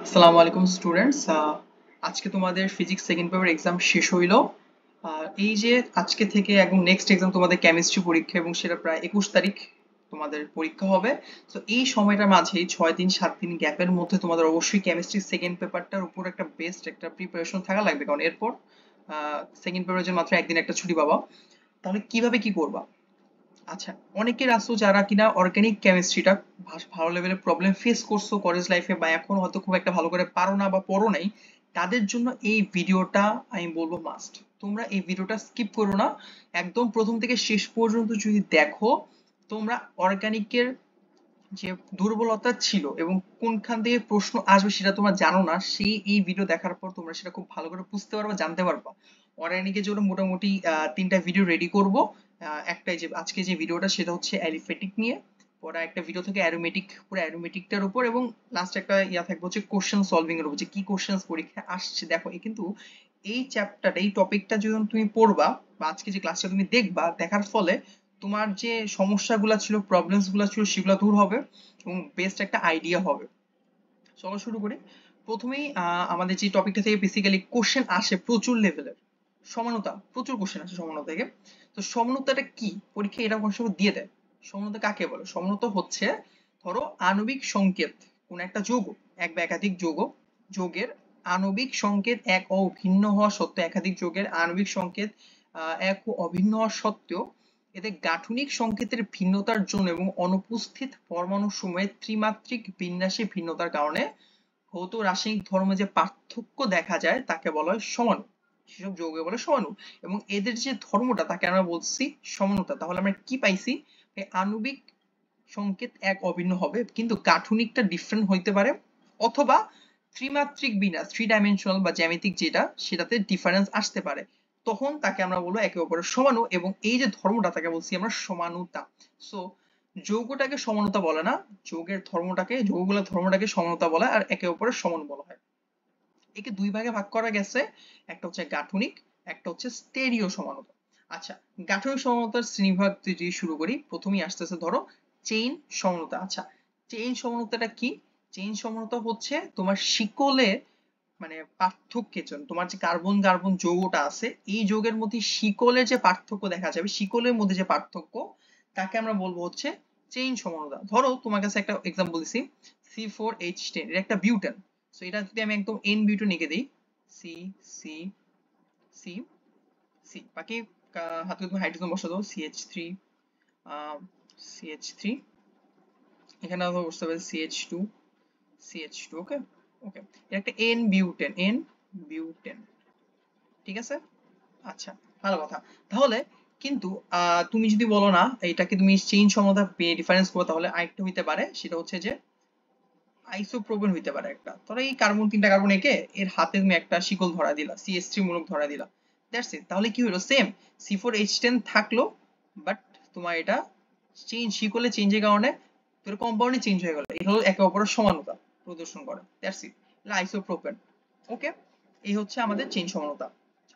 আসসালামু আলাইকুম স্টুডেন্টস। আজকে তোমাদের ফিজিক্স সেকেন্ড পেপার এক্সাম শেষ হইল। এই যে আজকে থেকে একদম নেক্সট এক্সাম তোমাদের কেমিস্ট্রি পরীক্ষা, এবং সেটা প্রায় 21 তারিখ তোমাদের পরীক্ষা হবে। তো এই সময়টার মাঝেই 6 দিন 7 দিন গ্যাপের মধ্যে তোমাদের অবশ্যই কেমিস্ট্রি সেকেন্ড পেপারটার উপর একটা বেস্ট একটা প্রিপারেশন থাকা লাগবে, কারণ এরপর সেকেন্ড পেপারের জন্য মাত্র একদিন একটা ছুটি পাবা। তাহলে কিভাবে কি করবা? আচ্ছা, অনেকের আছো যারা কিনা অর্গানিক কেমিস্ট্রিটা ভালো লেভেলের প্রবলেম ফেস করছো কলেজ লাইফে, বা এখন হয়তো খুব একটা ভালো করে পারো না বা পড়ো নাই, তাদের জন্য এই ভিডিওটা আমি বলবো মাস্ট। তোমরা এই ভিডিওটা স্কিপ করো না, একদম প্রথম থেকে শেষ পর্যন্ত যদি দেখো, তোমরা অর্গানিকের যে দুর্বলতা ছিল এবং কোনখান থেকে প্রশ্ন আসবে সেটা তোমরা জানো না, সেই এই ভিডিও দেখার পর তোমরা সেটা খুব ভালো করে বুঝতে পারবা, জানতে পারবা। অর্গানিকের জন্য মোটামুটি 3টা ভিডিও রেডি করব। একটাই যে আজকে যে ভিডিওটা সেটা হচ্ছে অ্যালিফেটিক নিয়ে, পরে একটা ভিডিও থেকে অ্যারোমেটিক, পুরো অ্যারোমেটিকটার উপর, এবং লাস্ট একটা ইয়া থাকবে হচ্ছে কোশ্চেন সলভিং এর উপর, যে কি কোশ্চেন পরীক্ষায় আসছে। দেখো কিন্তু এই চ্যাপ্টারটা, এই টপিকটা যখন তুমি পড়বা বা আজকে যে ক্লাসটা তুমি দেখবা, দেখার ফলে তোমার যে সমস্যাগুলো ছিল, প্রবলেমস গুলো ছিল, সেগুলো দূর হবে এবং বেস্ট একটা আইডিয়া হবে। চলো শুরু করি। প্রথমেই আমাদের যে টপিকটা থেকে বেসিক্যালি কোশ্চেন আসে প্রচুর লেভেলের, সমানতা, প্রচুর কোশ্চেন আসে সমানতা থেকে। তো সমানতাটা কি, পরীক্ষায় এটা কোন সময় দিয়ে দেয়। সমানতা কাকে বলে? সমানতা হচ্ছে, ধরো আণবিক সংকেত, কোন একটা যৌগ, এক বা একাধিক যৌগের আণবিক সংকেত এক ও ভিন্ন হওয়া সত্ত্বেও, একাধিক যৌগের আণবিক সংকেত এক ও অভিন্ন হওয়া সত্ত্বেও এতে গাঠনিক সংকেতের ভিন্নতার জন্য এবং অনুপস্থিত পরমাণু সময়ের ত্রিমাত্রিক বিন্যাসে ভিন্নতার কারণে ভৌত রাসায়নিক ধর্মে যে পার্থক্য দেখা যায় তাকে বলা হয় সমাণু। সেসব যৌগকে বলে সমাণু, এবং এদের যে ধর্মটা তাকে আমরা বলছি সমানুতা। তাহলে আমরা কি পাইছি? আণবিক সংকেত এক অভিন্ন হবে, কিন্তু গাঠনিকটা ডিফারেন্ট হইতে পারে, অথবা ত্রিমাত্রিক বিন্যাস, থ্রি ডাইমেনশনাল বা জ্যামিতিক যেটা, সেটাতে ডিফারেন্স আসতে পারে। তখন তাকে আমরা বলবো একে অপরের সমাণু, এবং এই যে ধর্মটা তাকে বলছি আমরা সমানুতা। সো যৌগটাকে সমানুতা বলে না, যৌগের ধর্মটাকে, যৌগগুলোর ধর্মটাকে সমানুতা বলে, আর একে অপরের সমান বলা হয়। একে দুই ভাগে ভাগ করা গেছে, একটা হচ্ছে গাঠনিক, একটা হচ্ছে স্টেরিও সমানুতা। আচ্ছা, গাঠনিক সমানুতার শ্রেণীবিভাগ যদি শুরু করি, প্রথমেই আসতেছে ধরো চেইন সমানুতা। আচ্ছা, চেইন সমানুতাটা কি? চেইন সমানুতা হচ্ছে তোমার শিকলে, মানে পার্থক্যের জন্য, তোমার যে কার্বন কার্বন যৌগটা আছে, এই যৌগের মধ্যে শিকলের যে পার্থক্য দেখা যাবে, শিকলের মধ্যে যে পার্থক্য, তাকে আমরা বলবো হচ্ছে চেইন সমানুতা। ধরো তোমার কাছে একটা এক্সাম্পল দিছি, C4H10, এটা একটা বিউটেন। সো এটা যদি আমি একদম এন বিউটেন এঁকে দিই, সি সি সি সি, বাকি হাতে তুমি হাইড্রোজেন বসা দাও, CH3, CH3, এখানে আমরা বসতে পারি CH2, ওকে। ওকে, এটা একটা এন বিউটেন, এন বিউটেন, ঠিক আছে। আচ্ছা, ভালো কথা। তাহলে কিন্তু তুমি যদি বলো না এটাকে তুমি চেইন সমতা ডিফারেন্স করো, তাহলে আরেকটা হইতে পারে, সেটা হচ্ছে যে আইসোপ্রোপেন হইতে পারে একটা। ধরো এই কার্বন, তিনটা কার্বন একে এর হাতে তুমি একটা শিকল ধরা দিলা, CH3 মূলক ধরা দিলা, দ্যাটস ইট। তাহলে কি হলো? সেম C4H10 থাকলো, বাট তোমার এটা চেঞ্জ, শিকলে চেঞ্জের কারণে তোর কম্পাউন্ডে চেঞ্জ হয়ে গেল। এটা হলো একে অপরের সমানতা প্রদর্শন করে, দ্যাটস ইট, এটা আইসোপ্রোপেন। ওকে, এই হচ্ছে আমাদের চেইন সমানতা।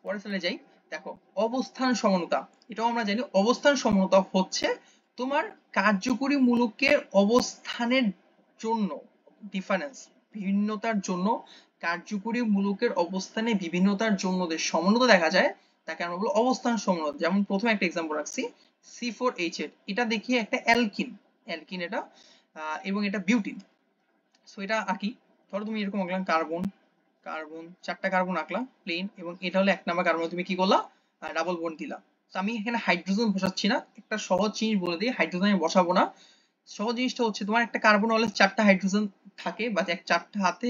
পরে চলে যাই, দেখো অবস্থান সমানতা। এটাও আমরা জানি, অবস্থান সমানতা হচ্ছে তোমার কার্যকরী মূলকের অবস্থানের জন্য ডিফারেন্স, বিভিন্নতার জন্য, কার্যকরী মূলকের অবস্থানে বিভিন্নতার জন্য যে সমানতা দেখা যায় তাকে আমরা বলবো অবস্থান সমানতা। যেমন প্রথমে একটা এক্সাম্পল রাখছি, C4H8, এটা দেখিয়ে একটা অ্যালকিন, অ্যালকিন এটা, এবং এটা বিউটিন। সো এটা আঁকি, ধরো তুমি এরকম আঁকলাম কার্বন, কার্বন, চারটা কার্বন আঁকলাম প্লেন, এবং এটা হলো 1 নাম্বার কার্বন, তুমি কি করলা? ডাবল বন্ড দিলা। তো আমি এখানে হাইড্রোজেন বসাচ্ছি না, একটা সহজ জিনিস বলে দিই, হাইড্রোজেন আমি বসাবো না। সহজ জিনিসটা হচ্ছে, তোমার একটা কার্বন হলে 4টা হাইড্রোজেন থাকে, বা চারটা হাতে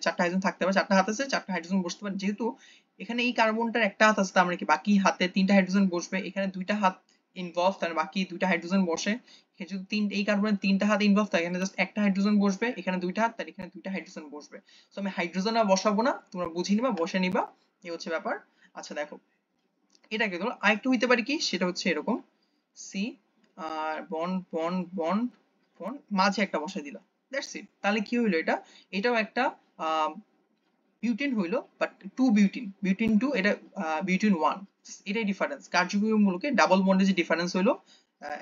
4টা হাইড্রোজেন থাকতে পারে, 4টা হাত আছে 4টা হাইড্রোজেন বসতে পারে। যেহেতু এখানে এই কার্বনটার একটা হাত আছে, তার মানে কি বাকি হাতে 3টা হাইড্রোজেন বসবে, এখানে 2টা হাত ইনভলভ, তার বাকি 2টা হাইড্রোজেন বসে। এখানে যদি এই কার্বনের 3টা হাত ইনভলভ থাকে, এখানে জাস্ট একটা হাইড্রোজেন বসবে, এখানে 2টা হাত, তার এখানে 2টা হাইড্রোজেন বসবে। তো আমি হাইড্রোজেন আর বসাবো না, তোমরা বুঝে নিবা, বসে নিবা, এই হচ্ছে ব্যাপার। আচ্ছা দেখো, এটাকে ধরো আরেকটু হইতে পারে কি, সেটা হচ্ছে এরকম, সি আর বন্ড বন্ড বন্ড বন্ড, মাঝে একটা বসাই দিলাম, দ্যাটস ইট। তাহলে কি হইলো? এটা, এটাও একটা বিউটিন হইলো, but two butene, butene two, এটা বিউটিন ওয়ান। এটাই ডিফারেন্স, কার্যকরী মূলকে ডাবল বন্ডে যে ডিফারেন্স হইলো,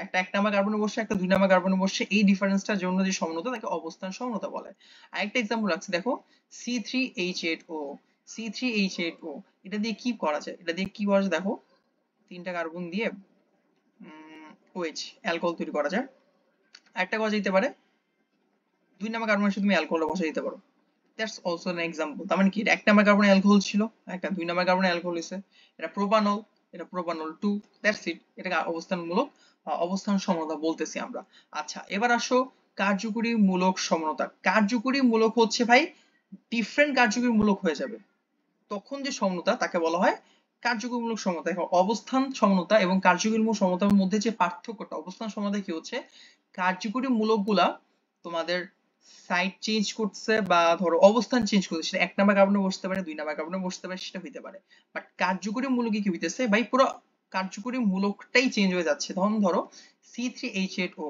একটা 1 নাম্বার কার্বনে বসছে, একটা 2 নাম্বার কার্বনে বসছে, এই ডিফারেন্সটার জন্য যে সমনতা তাকে অবস্থান সমনতা বলে। আরেকটা एग्जांपल রাখছি দেখো, C3H8O, C3H8O, এটা দিয়ে কি করা যায়, এটা দিয়ে কি করা যায় দেখো, তিনটা কার্বন দিয়ে OH অ্যালকোহল তৈরি করা যায়। আরেকটা করা যেতে পারে, 2 নাম্বার কার্বনের সাথে তুমি অ্যালকোহল বসাই দিতে পারো। That's also an example. তার মানে কি, এটা 1 নাম্বার কার্বনে অ্যালকোহল ছিল, একটা 2 নাম্বার কার্বনে অ্যালকোহল হইছে, এটা প্রোপানল, এটা প্রোপানল 2, দ্যাটস ইট। এটাকে অবস্থানমূলক অবস্থান সমতা বলতেছি আমরা। আচ্ছা, এবার আসো কার্যকরী মূলক সমতা। কার্যকরী মূলক হচ্ছে ভাই ডিফারেন্ট কার্যকরী মূলক হয়ে যাবে, তখন যে সমতা তাকে বলা হয় কার্যকরীমূলক সমতা। এখন অবস্থান সমতা এবং কার্যকরীমূলক সমতার মধ্যে যে পার্থক্যটা, অবস্থান সমতা কি হচ্ছে, কার্যকরী মূলকগুলা তোমাদের সাইড চেঞ্জ করছে বা ধরো অবস্থান চেঞ্জ করছে, সেটা 1 নাম্বার কার্বনে বসতে পারে, 2 নাম্বার কার্বনে বসতে পারে, সেটা হইতে পারে। বাট কার্যকরী মূলকে কি হইতেছে ভাই, পুরো কার্যকরী মূলকটাই চেঞ্জ হয়ে যাচ্ছে। তখন ধরো C3H8O।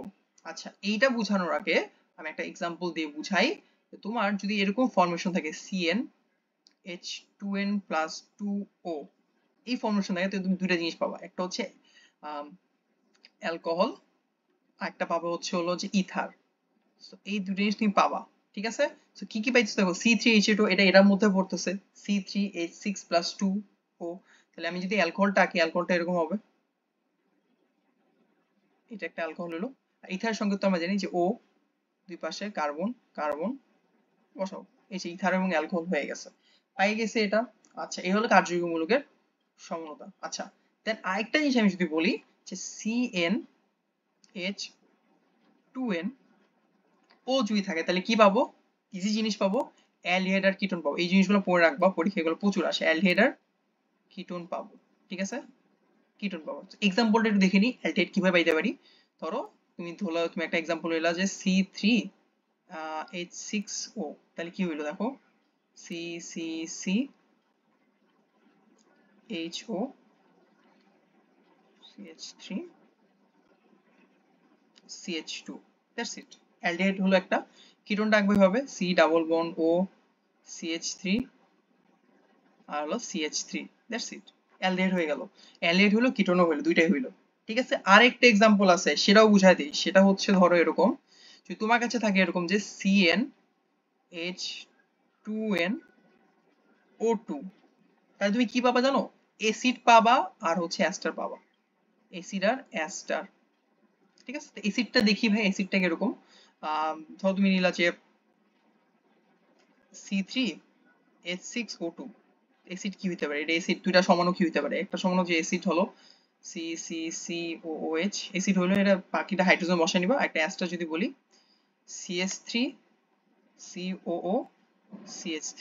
আচ্ছা, এইটা বোঝানোর আগে আমি একটা एग्जांपल দিয়ে বুঝাই। তোমার যদি এরকম ফরমেশন থাকে CnH2n+2O, এই ফরমেশন থাকে, তুমি দুইটা জিনিস পাবা, একটা হচ্ছে অ্যালকোহল, আর একটা পাবা হচ্ছে হলো যে ইথার। এই দুটো জিনিস তুমি পাবা, ঠিক আছে। তো কি কি পাইতেছো দেখো, C3H8O, এটা এটার মধ্যে পড়তেছে, C3H6+2O। তাহলে আমি যদি অ্যালকোহলটা আঁকি, অ্যালকোহলটা এরকম হবে, এটা একটা অ্যালকোহল হলো। আর ইথারের সঙ্গে তো আমরা জানি যে O, দুই পাশে কার্বন কার্বন বসাও, এই যে ইথার এবং অ্যালকোহল হয়ে গেছে, পাই গেছে এটা। আচ্ছা, এই হলো কার্যকরী মূলকের সমতা। আচ্ছা, দেন আরেকটা জিনিস আমি যদি বলি যে CnH2nO যদি থাকে, তাহলে কি পাবো, ইজি জিনিস পাবো, অ্যালডিহাইড আর কিটোন পাবো। এই জিনিসগুলো পড়ে রাখবা, পরীক্ষাগুলো প্রচুর আসে, অ্যালডিহাইড আর কিটোন পাবো, ঠিক আছে, কিটোন পাবো। এক্সাম্পলটা একটু দেখে নিই, অ্যালডিহাইড কিভাবে পাইতে পারি। ধরো তুমি একটা এক্সাম্পল হইলা যে C3H6O, তাহলে কি হইলো দেখো, CCCHO CH3 CH2, that's it. Aldehyde হলো একটা, কিটোনটা আঁকবে হবে C double bond O CH3 আর হলো CH3, দ্যাটস ইট। অ্যালডিহাইড হয়ে গেল, অ্যালডিহাইড হলো কিটোনও হলো, দুইটাই হইলো, ঠিক আছে। আরেকটা এক্সাম্পল আছে, সেটাও বুঝাই দিই। সেটা হচ্ছে ধরো এরকম, যদি তোমার কাছে থাকে এরকম যে CnH2nO2, তাহলে তুমি কি পাবা জানো, অ্যাসিড পাবা আর হচ্ছে অ্যাস্টার পাবা, অ্যাসিড আর অ্যাস্টার, ঠিক আছে। অ্যাসিডটা দেখি ভাই, অ্যাসিডটা কিরকম, ধরো তুমি নিলা যে C3H6O2, অ্যাসিড কি হইতে পারে, এটা অ্যাসিড দুইটা সমাণু কি হইতে পারে, একটা সমাণু যে অ্যাসিড হলো CCCOOH, অ্যাসিড হলো, এটা বাকিটা হাইড্রোজেন বসায় নিবা। একটা অ্যাস্টার যদি বলি CH3COO CH3,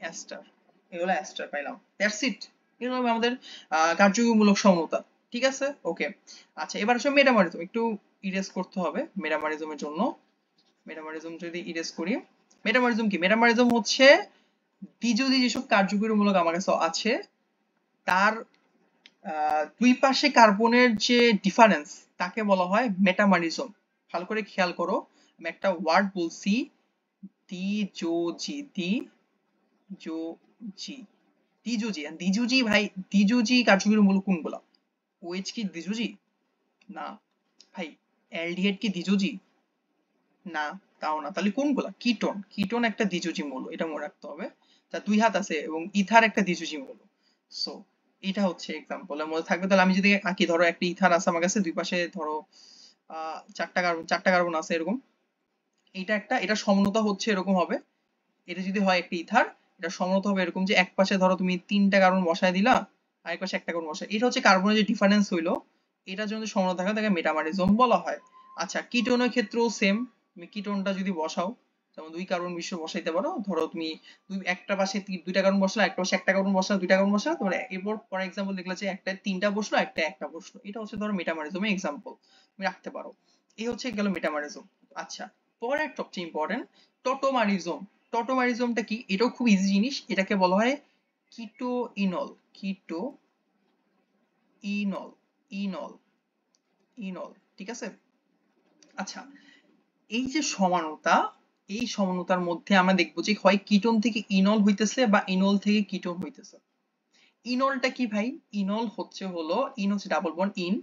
অ্যাস্টার, এগুলো অ্যাস্টার পাইলাম, দ্যাটস ইট। এগুলো আমাদের কার্যকরীমূলক সমতা, ঠিক আছে, ওকে। আচ্ছা, এবার আসলে মেটামরিজম একটু ইরেজ করতে হবে মেটামরিজমের জন্য। মেটামরিজম যদি ইরেজ করি, মেটামরিজম কি, মেটামরিজম হচ্ছে দ্বিতীয় যেসব কার্যকরীমূলক আমার কাছে আছে, তার দুই পাশে কার্বনের যে ডিফারেন্স, তাকে বলা হয় মেটামরিজম। ভালো করে খেয়াল করো, আমি একটা ওয়ার্ড বলছি, দ্বিযোজি, দ্বিযোজি, দ্বিযোজি, দ্বিযোজি ভাই, দ্বিযোজি কার্যকরীমূলক কোনগুলা, OH কি দ্বিযোজি? না ভাই। অ্যালডিহাইড কি দ্বিযোজি? না, তাও না। তাহলে কোনগুলা, কিটোন, কিটোন একটা দ্বিযোজি মৌল, এটা মনে রাখতে হবে। তার দুই হাত আছে, এবং ইথার একটা দ্বিযোজি মৌল। সো এটা হচ্ছে এক্সাম্পল এর মধ্যে থাকবে। তাহলে আমি যদি আঁকি, ধরো একটা ইথার আছে আমার কাছে, দুই পাশে ধরো চারটা কার্বন আছে এরকম, এটা একটা, এটা সমনতা হচ্ছে এরকম হবে। এটা যদি হয় একটা ইথার, এটা সমনতা হবে এরকম যে এক পাশে ধরো তুমি তিনটা কার্বন বসায় দিলা, আরেক পাশে একটা কার্বন বসায়, এটা হচ্ছে কার্বনের যে ডিফারেন্স হইলো, এটার জন্য সমনতা থাকে, তাকে মেটামরিজম বলা হয়। আচ্ছা, কিটোনের ক্ষেত্রেও সেম, তুমি কিটোনটা যদি বসাও, যেমন দুই কার্বন মিশ্র বসাইতে পারো, ধরো তুমি একটা পাশে দুইটা কার্বন বসলা, একটা পাশে একটা কার্বন বসলা, দুইটা কার্বন বসলা, তোমার এরপর ফর এক্সাম্পল দেখলা যে একটা তিনটা বসলো, একটা বসলো, এটা হচ্ছে ধরো মেটামরিজমের এক্সাম্পল, তুমি রাখতে পারো। এই হচ্ছে গেল মেটামরিজম। আচ্ছা, পরের সবচেয়ে ইম্পর্টেন্ট, টটোমারিজম। টটোমারিজমটা কি, এটাও খুব ইজি জিনিস, এটাকে বলা হয় কিটো ইনল, কিটো ইনল, ইনল, ইনল, ঠিক আছে। আচ্ছা, এই যে সমানতা, এই সমানতার মধ্যে আমরা দেখবো যে হয় কিটোন থেকে ইনল হইতেছে বা ইনল থেকে কিটোন হইতেছে। ইনলটা কি ভাই, ইনল হচ্ছে হলো, ইন হচ্ছে double bond in,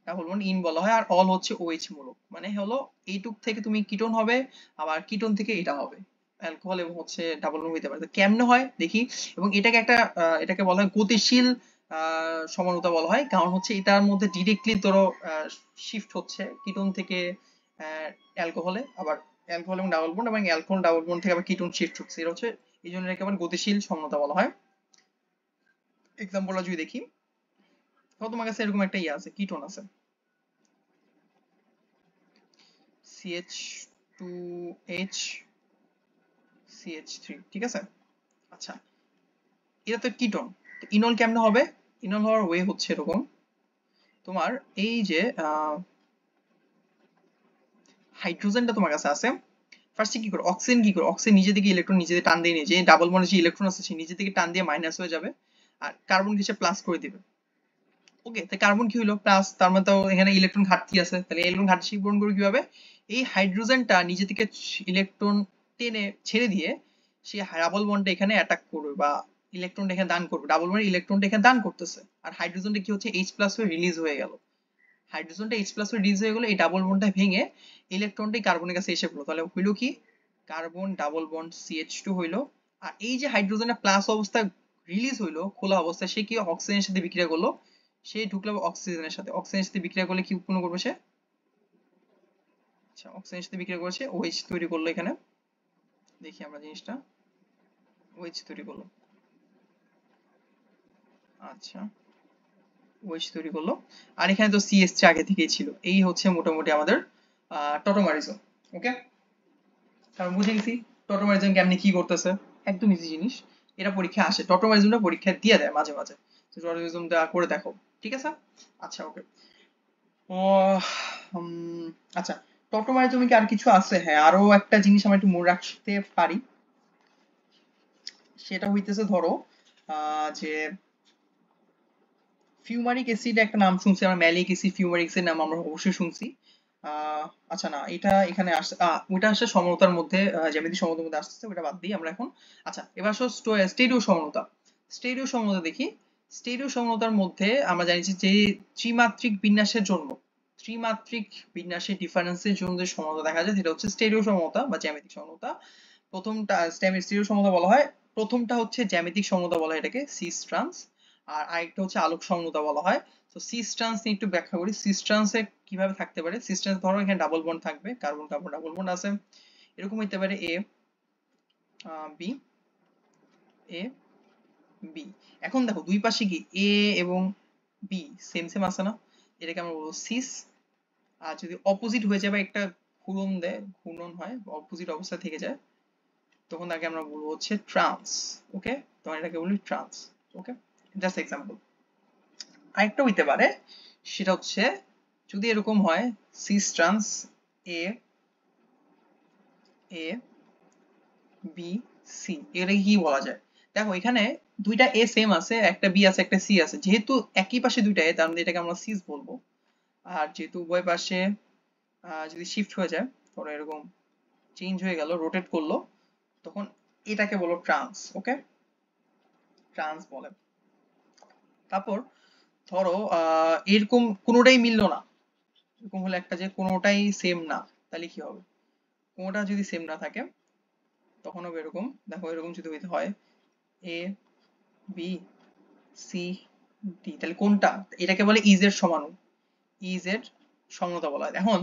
double bond in বলা হয়, আর অল হচ্ছে ওএইচ মূলক, মানে হলো এইটুক থেকে তুমি কিটোন হবে, আবার কিটোন থেকে এটা হবে অ্যালকোহল, এবং হচ্ছে ডাবল বন্ড হইতে পারে। তো কেমনে হয় দেখি। এবং এটাকে একটা এটাকে বলা হয় গতিশীল সমানুতা বলা হয়, কারণ হচ্ছে এটার মধ্যে ডিরেক্টলি ধরো শিফট হচ্ছে কিটোন থেকে অ্যালকোহলে, আবার অ্যালকোহল এবং ডাবল বন্ড, এবং অ্যালকোহল ডাবল বন্ড থেকে আবার কিটোন শিফট হচ্ছে, এটা হচ্ছে এই জন্য এটাকে আবার গতিশীল সমানুতা বলা হয়। এক্সাম্পলটা যদি দেখি, ধরো তোমার কাছে এরকম একটা ইয়ে আছে, কিটোন আছে CH2H CH3, ঠিক আছে। আচ্ছা, এটা তো কিটোন, ইনল কেমনে হবে? ইনল হওয়ার ওয়ে হচ্ছে এরকম, তোমার এই যে হাইড্রোজেনটা তোমার কাছে আছে, ফার্স্টে কি করে অক্সিজেন কি করে, অক্সিজেন নিজে থেকে ইলেকট্রন নিজে টান দিয়ে নিয়ে যে ডাবল বন্ডে যে ইলেকট্রন আছে সে নিজে থেকে টান দিয়ে মাইনাস হয়ে যাবে, আর কার্বন কিসে প্লাস করে দিবে। ওকে, তাই কার্বন কি হলো প্লাস, তার মানে তো এখানে ইলেকট্রন ঘাটতি আছে, তাহলে ইলেকট্রন ঘাটতি পূরণ করবে কিভাবে? এই হাইড্রোজেনটা নিজে থেকে ইলেকট্রন টেনে ছেড়ে দিয়ে সে ডাবল বন্ডে এখানে অ্যাটাক করবে, বা ইলেকট্রনটা এখানে দান করবে, ডাবল বন্ডে ইলেকট্রনটা এখানে দান করতেছে, আর হাইড্রোজেনটা কি হচ্ছে H প্লাস হয়ে রিলিজ হয়ে গেল। হাইড্রোজেনটা H প্লাস হয়ে রিলিজ হয়ে গেল, এই ডাবল বন্ডটা ভেঙে ইলেকট্রনটাই কার্বনের কাছে এসে পড়লো, তাহলে হইলো কি কার্বন ডাবল বন্ড CH2 হইলো। আর এই যে হাইড্রোজেনটা প্লাস অবস্থায় রিলিজ হইলো খোলা অবস্থায়, সে কি অক্সিজেনের সাথে বিক্রিয়া করলো, সে ঢুকলো অক্সিজেনের সাথে, অক্সিজেনের সাথে বিক্রিয়া করলে কি উৎপন্ন করবে সে? আচ্ছা, অক্সিজেনের সাথে বিক্রিয়া করেছে OH তৈরি করলো, এখানে দেখি আমরা জিনিসটা, OH তৈরি করলো। আচ্ছা, OH তৈরি করলো, আর এখানে তো CH3 আগে থেকেই ছিল। এই হচ্ছে মোটামুটি আমাদের টটোমারিজম। ওকে, কারণ বুঝে গেছি টটোমারিজম কেমনি কি করতেছে, একদম ইজি জিনিস। এটা পরীক্ষায় আসে, টটোমারিজমটা পরীক্ষায় দিয়ে দেয় মাঝে মাঝে, তো টটোমারিজমটা করে দেখো, ঠিক আছে। আচ্ছা, ওকে। ও, আচ্ছা, টটোমারিজমে কি আর কিছু আছে? হ্যাঁ, আরো একটা জিনিস আমরা একটু মনে রাখতে পারি, সেটা হইতেছে ধরো যে ফিউমারিক অ্যাসিড একটা নাম শুনছি আমরা, ম্যালিক অ্যাসিড, ফিউমারিক অ্যাসিড নাম আমরা অবশ্যই শুনছি। আচ্ছা না, এটা এখানে আসছে, ওইটা আসছে সমতা মধ্যে, জ্যামিতিক সমতার মধ্যে আসছে, ওটা বাদ দিই আমরা এখন। আচ্ছা, এবার আসো স্টেরিও সমতা। স্টেরিও সমতা দেখি। স্টেরিও সমতার মধ্যে আমরা জানি যে ত্রিমাত্রিক বিন্যাসের জন্য, ত্রিমাত্রিক বিন্যাসের ডিফারেন্সের জন্য যে সমতা দেখা যায় সেটা হচ্ছে স্টেরিও সমতা বা জ্যামিতিক সমতা। প্রথমটা স্টেরিও সমতা বলা হয়, প্রথমটা হচ্ছে জ্যামিতিক সমতা বলা হয় এটাকে, সিস ট্রান্স, আর আরেকটা হচ্ছে আলোক সমতা বলা হয়। তো সিস ট্রান্স নিয়ে একটু ব্যাখ্যা করি, সিস ট্রান্সে কিভাবে থাকতে পারে। সিস ট্রান্স ধরো এখানে ডাবল বন্ড থাকবে, কার্বন কার্বন ডাবল বন্ড আছে, এরকম হইতে পারে এ বি এ বি। এখন দেখো দুই পাশে কি এ এবং বি সেম সেম আছে না, এটাকে আমরা বলবো সিস। আর যদি অপোজিট হয়ে যায় বা একটা ঘূর্ণন দেয়, ঘূর্ণন হয়, অপোজিট অবস্থা থেকে যায়, তখন তাকে আমরা বলবো হচ্ছে ট্রান্স। ওকে, তখন এটাকে বলি ট্রান্স। ওকে, জাস্ট এক্সাম্পল। আরেকটা হইতে পারে, সেটা হচ্ছে যদি এরকম হয় cis trans A A B C, এটাকে কি বলা যায়? দেখো এখানে দুইটা এ সেম আছে, একটা বি আছে, একটা সি আছে, যেহেতু একই পাশে দুইটা এ, তার মানে এটাকে আমরা সিস বলবো। আর যেহেতু উভয় পাশে যদি শিফট হয়ে যায়, ধরো এরকম চেঞ্জ হয়ে গেল, রোটেট করলো, তখন এটাকে বলো ট্রান্স। ওকে, ট্রান্স বলে। তারপর ধরো এরকম কোনোটাই মিললো না, এরকম হলে একটা যে কোনোটাই সেম না, তাহলে কি হবে? কোনোটা যদি সেম না থাকে তখন হবে এরকম, দেখো এরকম যদি হইতে হয় এ বি সি ডি, তাহলে কোনটা? এটাকে বলে ইজেড সমাণু, ইজেড সমতা বলা হয়। এখন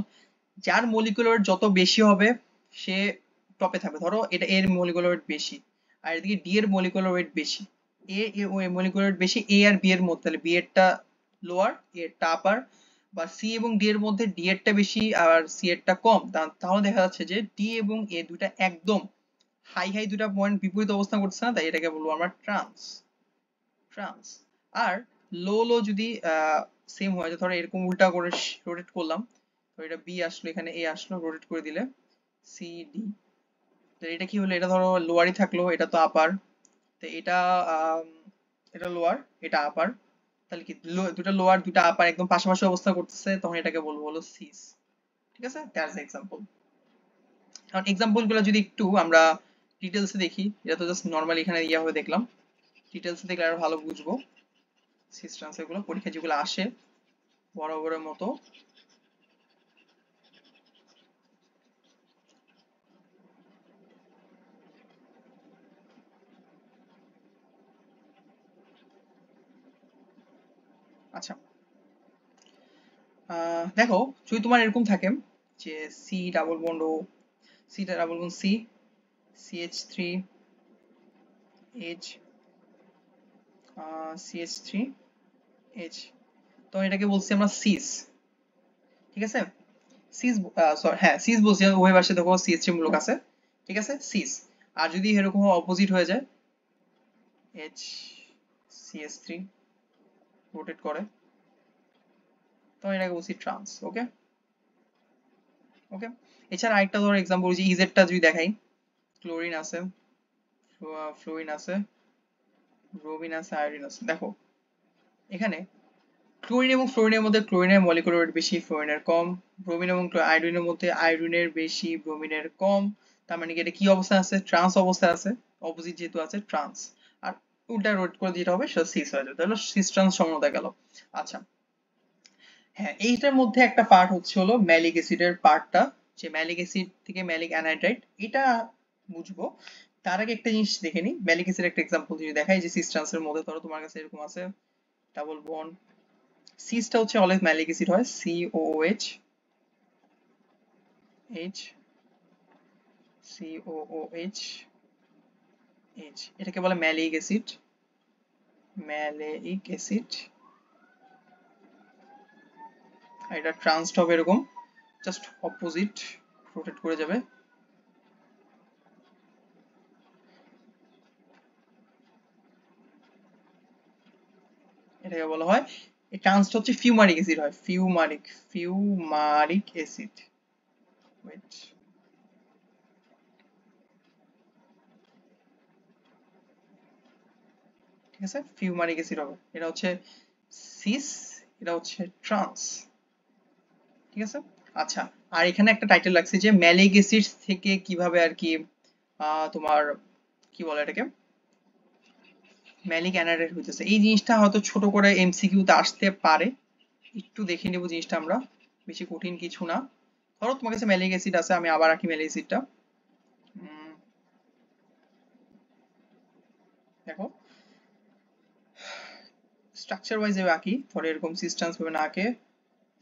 যার মলিকুলার যত বেশি হবে সে টপে থাকবে, ধরো এটা এর মলিকুলার ওয়েট বেশি, আর এদিকে ডি এর মলিকুলার ওয়েট বেশি, এ ও এর মলিকুলার ওয়েট বেশি এ আর বি এর মধ্যে, তাহলে বি এরটা লোয়ার এ এরটা আপার, বা সি এবং ডি এর মধ্যে ডি এরটা বেশি আর সি এরটা কম, তাহলে দেখা যাচ্ছে যে ডি এবং এ দুটা একদম হাই হাই, দুটা পয়েন্ট বিপরীত অবস্থান করছে না, তাই এটাকে বলবো আমরা ট্রান্স। ট্রান্স। আর লো লো যদি সেম হয়, ধরো এরকম উল্টা করে রোটেট করলাম, তো এটা বি আসলো, এখানে এ আসলো, রোটেট করে দিলে সি ডি, তো এটা কি হলো, এটা ধরো লোয়ারই থাকলো, এটা তো আপার, তো এটা এটা লোয়ার, এটা আপার, তাহলে কি দুটা লোয়ার দুটা আপার একদম পাশাপাশি অবস্থা করতেছে, তখন এটাকে বলবো হলো সিস। ঠিক আছে, দ্যাটস এক্সাম্পল। কারণ এক্সাম্পল গুলো যদি একটু আমরা ডিটেলসে দেখি, এটা তো জাস্ট নর্মালি এখানে ইয়া হয়ে দেখলাম, ডিটেলসে দেখলে আরো ভালো বুঝবো। সিস ট্রান্সফার গুলো পরীক্ষা যেগুলো আসে বরাবরের মতো আচ্ছা দেখো যদি তোমার এরকম থাকে যে C double bond O C double bond C CH3 H CH3 H, তো এটাকে বলছি আমরা সিস, ঠিক আছে? সিস সরি হ্যাঁ সিস বলছি, ওই পাশে দেখো CH3 মূলক আছে, ঠিক আছে সিস। আর যদি এরকম অপোজিট হয়ে যায় H CH3 রোটেট করে, তো এটাকে বলছি ট্রান্স। ওকে ওকে। এছাড়া আরেকটা ধরো এক্সাম্পল বলছি, ইজেডটা যদি দেখাই, ক্লোরিন আছে, ফ্লোরিন আছে, ব্রোমিন আছে, আয়োডিন আছে। দেখো এখানে ক্লোরিন এবং ফ্লোরিনের মধ্যে ক্লোরিনের মলিকুলার ওয়েট বেশি, ফ্লোরিনের কম। ব্রোমিন এবং আয়োডিনের মধ্যে আয়োডিনের বেশি, ব্রোমিনের কম। তার মানে কি এটা কি অবস্থা আছে? ট্রান্স অবস্থা আছে, অপোজিট যেহেতু আছে ট্রান্স। আর উল্টা রোড করে যেটা হবে সেটা সিস হয়ে যাবে, তাহলে সিস ট্রান্স সমতা গেল। আচ্ছা হ্যাঁ, এইটার মধ্যে একটা পার্ট হচ্ছে হলো ম্যালিক অ্যাসিডের পার্টটা, যে ম্যালিক অ্যাসিড থেকে ম্যালিক অ্যানহাইড্রাইড, এটা বুঝবো। তার আগে একটা জিনিস দেখে নি, ম্যালিক অ্যাসিড একটা এক্সাম্পল যদি দেখাই, যে সিস ট্রান্সের মধ্যে ধরো তোমার কাছে এরকম আছে ডাবল বন্ড, সিসটা হচ্ছে অলওয়েজ ম্যালিক অ্যাসিড হয়, COOH H COOH H, এটাকে বলে ম্যালিক অ্যাসিড, ম্যালেইক অ্যাসিড। আর এটা ট্রান্সড হবে এরকম, জাস্ট অপোজিট রোটেট করে যাবে। এটাকে বলা হয়, এই ট্রান্সটা হচ্ছে ফিউমারিক অ্যাসিড হয়, ফিউমারিক অ্যাসিড। ওয়েট, ঠিক আছে, ফিউমারিক অ্যাসিড হবে। এটা হচ্ছে সিস, এটা হচ্ছে ট্রান্স, ঠিক আছে। আচ্ছা, আর এখানে একটা টাইটেল লাগছে যে ম্যালিক অ্যাসিড থেকে কিভাবে আর কি তোমার কি বলে এটাকে ম্যালিক অ্যানাডাইড হইতেছে, এই জিনিসটা হয়তো ছোট করে MCQ তে আসতে পারে, একটু দেখে নেব জিনিসটা আমরা, বেশি কঠিন কিছু না। ধরো তোমার কাছে ম্যালিক অ্যাসিড আছে, আমি আবার আঁকি ম্যালিক অ্যাসিডটা। দেখো স্ট্রাকচার ওয়াইজ এভাবে আঁকি, ধরো এরকম সিস্টেন্স ভাবে না আঁকে,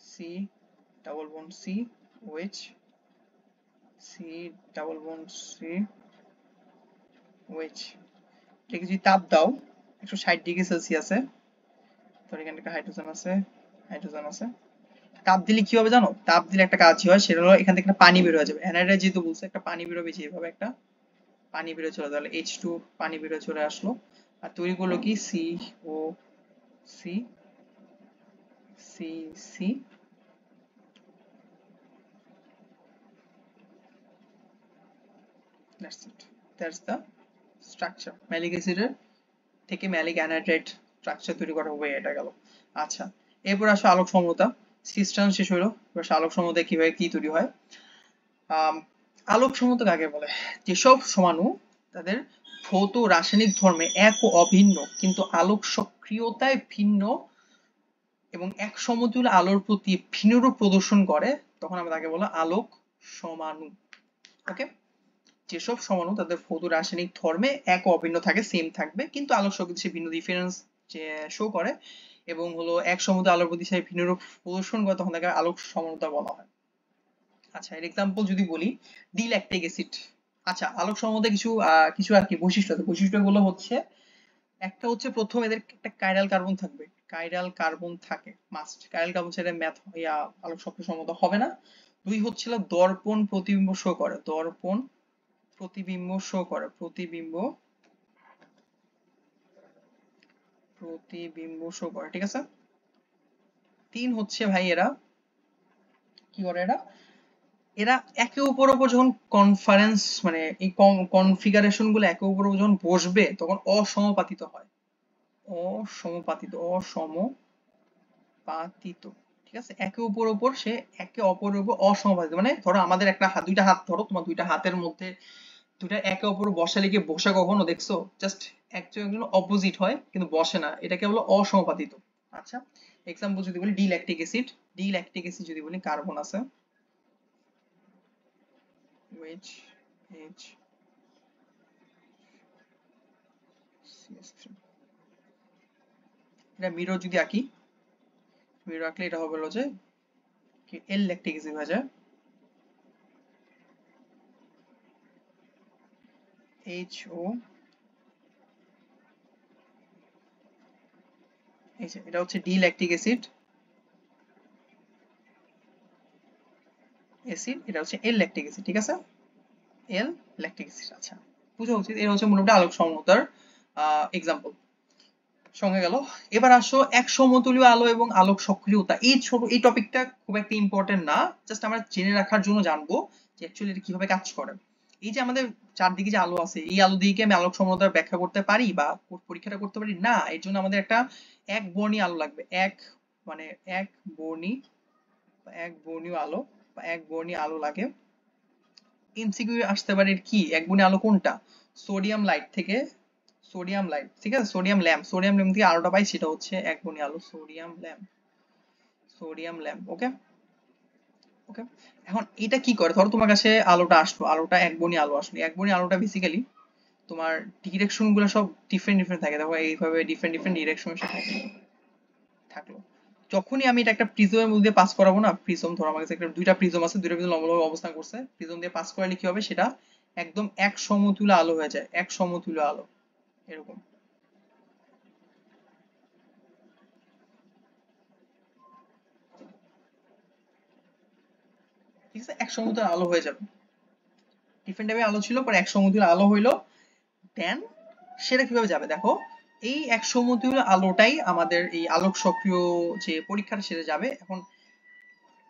C double bond C OH, C double bond C OH. এটাকে যদি তাপ দাও 160°C, ধর এখানে একটা হাইড্রোজেন আছে, হাইড্রোজেন আছে, তাপ দিলে কি হবে জানো? তাপ দিলে একটা কাজ হয়, সেটা হলো এখান থেকে একটা পানি বের হয়ে যাবে, অ্যানাইড্রাইড যেহেতু বলছে একটা পানি বের হবে, যেভাবে একটা পানি বের হয়ে চলে, তাহলে H2 পানি বের হয়ে চলে আসলো, আর তৈরি করলো কি CO C C C, that's it, that's the structure. Malic অ্যাসিডের থেকে ম্যালিক অ্যানাইড্রাইড স্ট্রাকচার তৈরি করা হবে, এটা গেল। আচ্ছা, এরপর আসো আলোক সমতা, সিস্টেম শেষ হলো, এবার আলোক সমতায় কিভাবে কি তৈরি হয়। আলোক সমতা কাকে বলে? যেসব পরমাণু তাদের ভৌত রাসায়নিক ধর্মে এক ও অভিন্ন কিন্তু আলোক সক্রিয়তায় ভিন্ন এবং এক সমতুল্য আলোর প্রতি ভিন্নরূপ প্রদর্শন করে, তখন আমরা তাকে বলা আলোক সমাণু। ওকে, যেসব সমাণু তাদের ভৌত রাসায়নিক ধর্মে এক ও অভিন্ন থাকে, সেম থাকবে, কিন্তু আলোক শক্তি ভিন্ন ডিফারেন্স যে শো করে এবং হলো এক সমতুল্য আলোর প্রতি সে ভিন্নরূপ প্রদর্শন করে, তখন তাকে আলোক সমানুতা বলা হয়। আচ্ছা, এর এক্সাম্পল যদি বলি, ডিল্যাকটিক অ্যাসিড। আচ্ছা, আলোক সম্বন্ধে কিছু কিছু আর কি বৈশিষ্ট্য আছে, বৈশিষ্ট্যগুলো হচ্ছে, একটা হচ্ছে প্রথম এদের একটা কাইরাল কার্বন থাকবে, কাইরাল কার্বন থাকে মাস্ট, কাইরাল কার্বন ছেড়ে ম্যাথ আলোক শক্তি সম্মত হবে না। দুই হচ্ছিল দর্পণ প্রতিবিম্ব শো করে, দর্পণ প্রতিবিম্ব শো করে, প্রতিবিম্ব প্রতিবিম্ব শো করে, ঠিক আছে। তিন হচ্ছে ভাই এরা কি করে, এরা এরা একে অপরের উপর যখন কনফারেন্স মানে এই কনফিগারেশন গুলো একে অপরের উপর যখন বসবে, তখন অসমপাতিত হয়, অসমপাতিত, ঠিক আছে। একে অপরের উপর সে একে অপরের উপর অসমপাতিত, মানে ধরো আমাদের একটা হাত, দুইটা হাত ধরো, তোমার দুইটা হাতের মধ্যে দুইটা একে অপর বসালে গিয়ে বসে কখনো দেখছো? জাস্ট একজন একজন অপোজিট হয় কিন্তু বসে না, এটাকে বলো অসমপাতিত। আচ্ছা, এক্সাম্পল যদি বলি D lactic acid, D lactic acid যদি বলি কার্বন আছে which H CH3, এটা মিরর যদি আঁকি, মিরর আঁকলে এটা হবে হলো যে এল ল্যাকটিক অ্যাসিড হয়ে যায় HO, এই যে এটা হচ্ছে ডি ল্যাকটিক অ্যাসিড, এটা হচ্ছে এল ল্যাকটিক অ্যাসিড, ঠিক আছে, এল ল্যাকটিক অ্যাসিড। আচ্ছা, বোঝা উচিত এটা হচ্ছে মোটামুটি আলোক সমতার এক্সাম্পল সঙ্গে গেল। এবার আসো এক সমতুল্য আলো এবং আলোক সক্রিয়তা, এই ছোট এই টপিকটা খুব একটা ইম্পর্টেন্ট না, জাস্ট আমরা জেনে রাখার জন্য জানবো যে অ্যাকচুয়ালি এটা কিভাবে কাজ করে। এই যে আমাদের চারদিকে যে আলো আছে, এই আলো দিয়ে কি আমি আলোক সমতার ব্যাখ্যা করতে পারি বা পরীক্ষাটা করতে পারি? না, এর জন্য আমাদের একটা এক বর্ণী আলো লাগবে, এক মানে এক বর্ণী, এক বর্ণীয় আলো বা এক বর্ণী আলো লাগে। এমসিকিউ আসতে পারে কি এক বর্ণী আলো কোনটা? সোডিয়াম লাইট থেকে, সোডিয়াম লাইট, ঠিক আছে, সোডিয়াম ল্যাম্প, সোডিয়াম ল্যাম্প থেকে আলোটা পাই, সেটা হচ্ছে এক বর্ণী আলো, সোডিয়াম ল্যাম্প, সোডিয়াম ল্যাম্প। ওকে, ওকে। এখন এটা কি করে, ধরো তোমার কাছে আলোটা আসলো, আলোটা এক বর্ণী আলো আসলো, এক বর্ণী আলোটা বেসিক্যালি তোমার ডিরেকশন গুলো সব ডিফারেন্ট ডিফারেন্ট থাকে, দেখো এইভাবে ডিফারেন্ট ডিফারেন্ট ডিরেকশন থাকে, থাকলো। যখনই আমি এটা একটা প্রিজমের মধ্যে পাস করাবো না, প্রিজম ধরো আমার কাছে একটা দুইটা প্রিজম আছে, দুইটা প্রিজম লম্বা লম্বা অবস্থান করছে, প্রিজম দিয়ে পাস করালে কি হবে, সেটা একদম এক সমতুল্য আলো হয়ে যায়, এক সমতুল্য আলো এরকম, ঠিক আছে, এক সমতুল্য আলো হয়ে যাবে। ডিফারেন্ট টাইপের আলো ছিল, পরে এক সমতুল্য আলো হইলো, দেন সেটা কিভাবে যাবে দেখো, এই এক সমতুল্য আলোটাই আমাদের এই আলোক সক্রিয় যে পরীক্ষাটা সেটা যাবে। এখন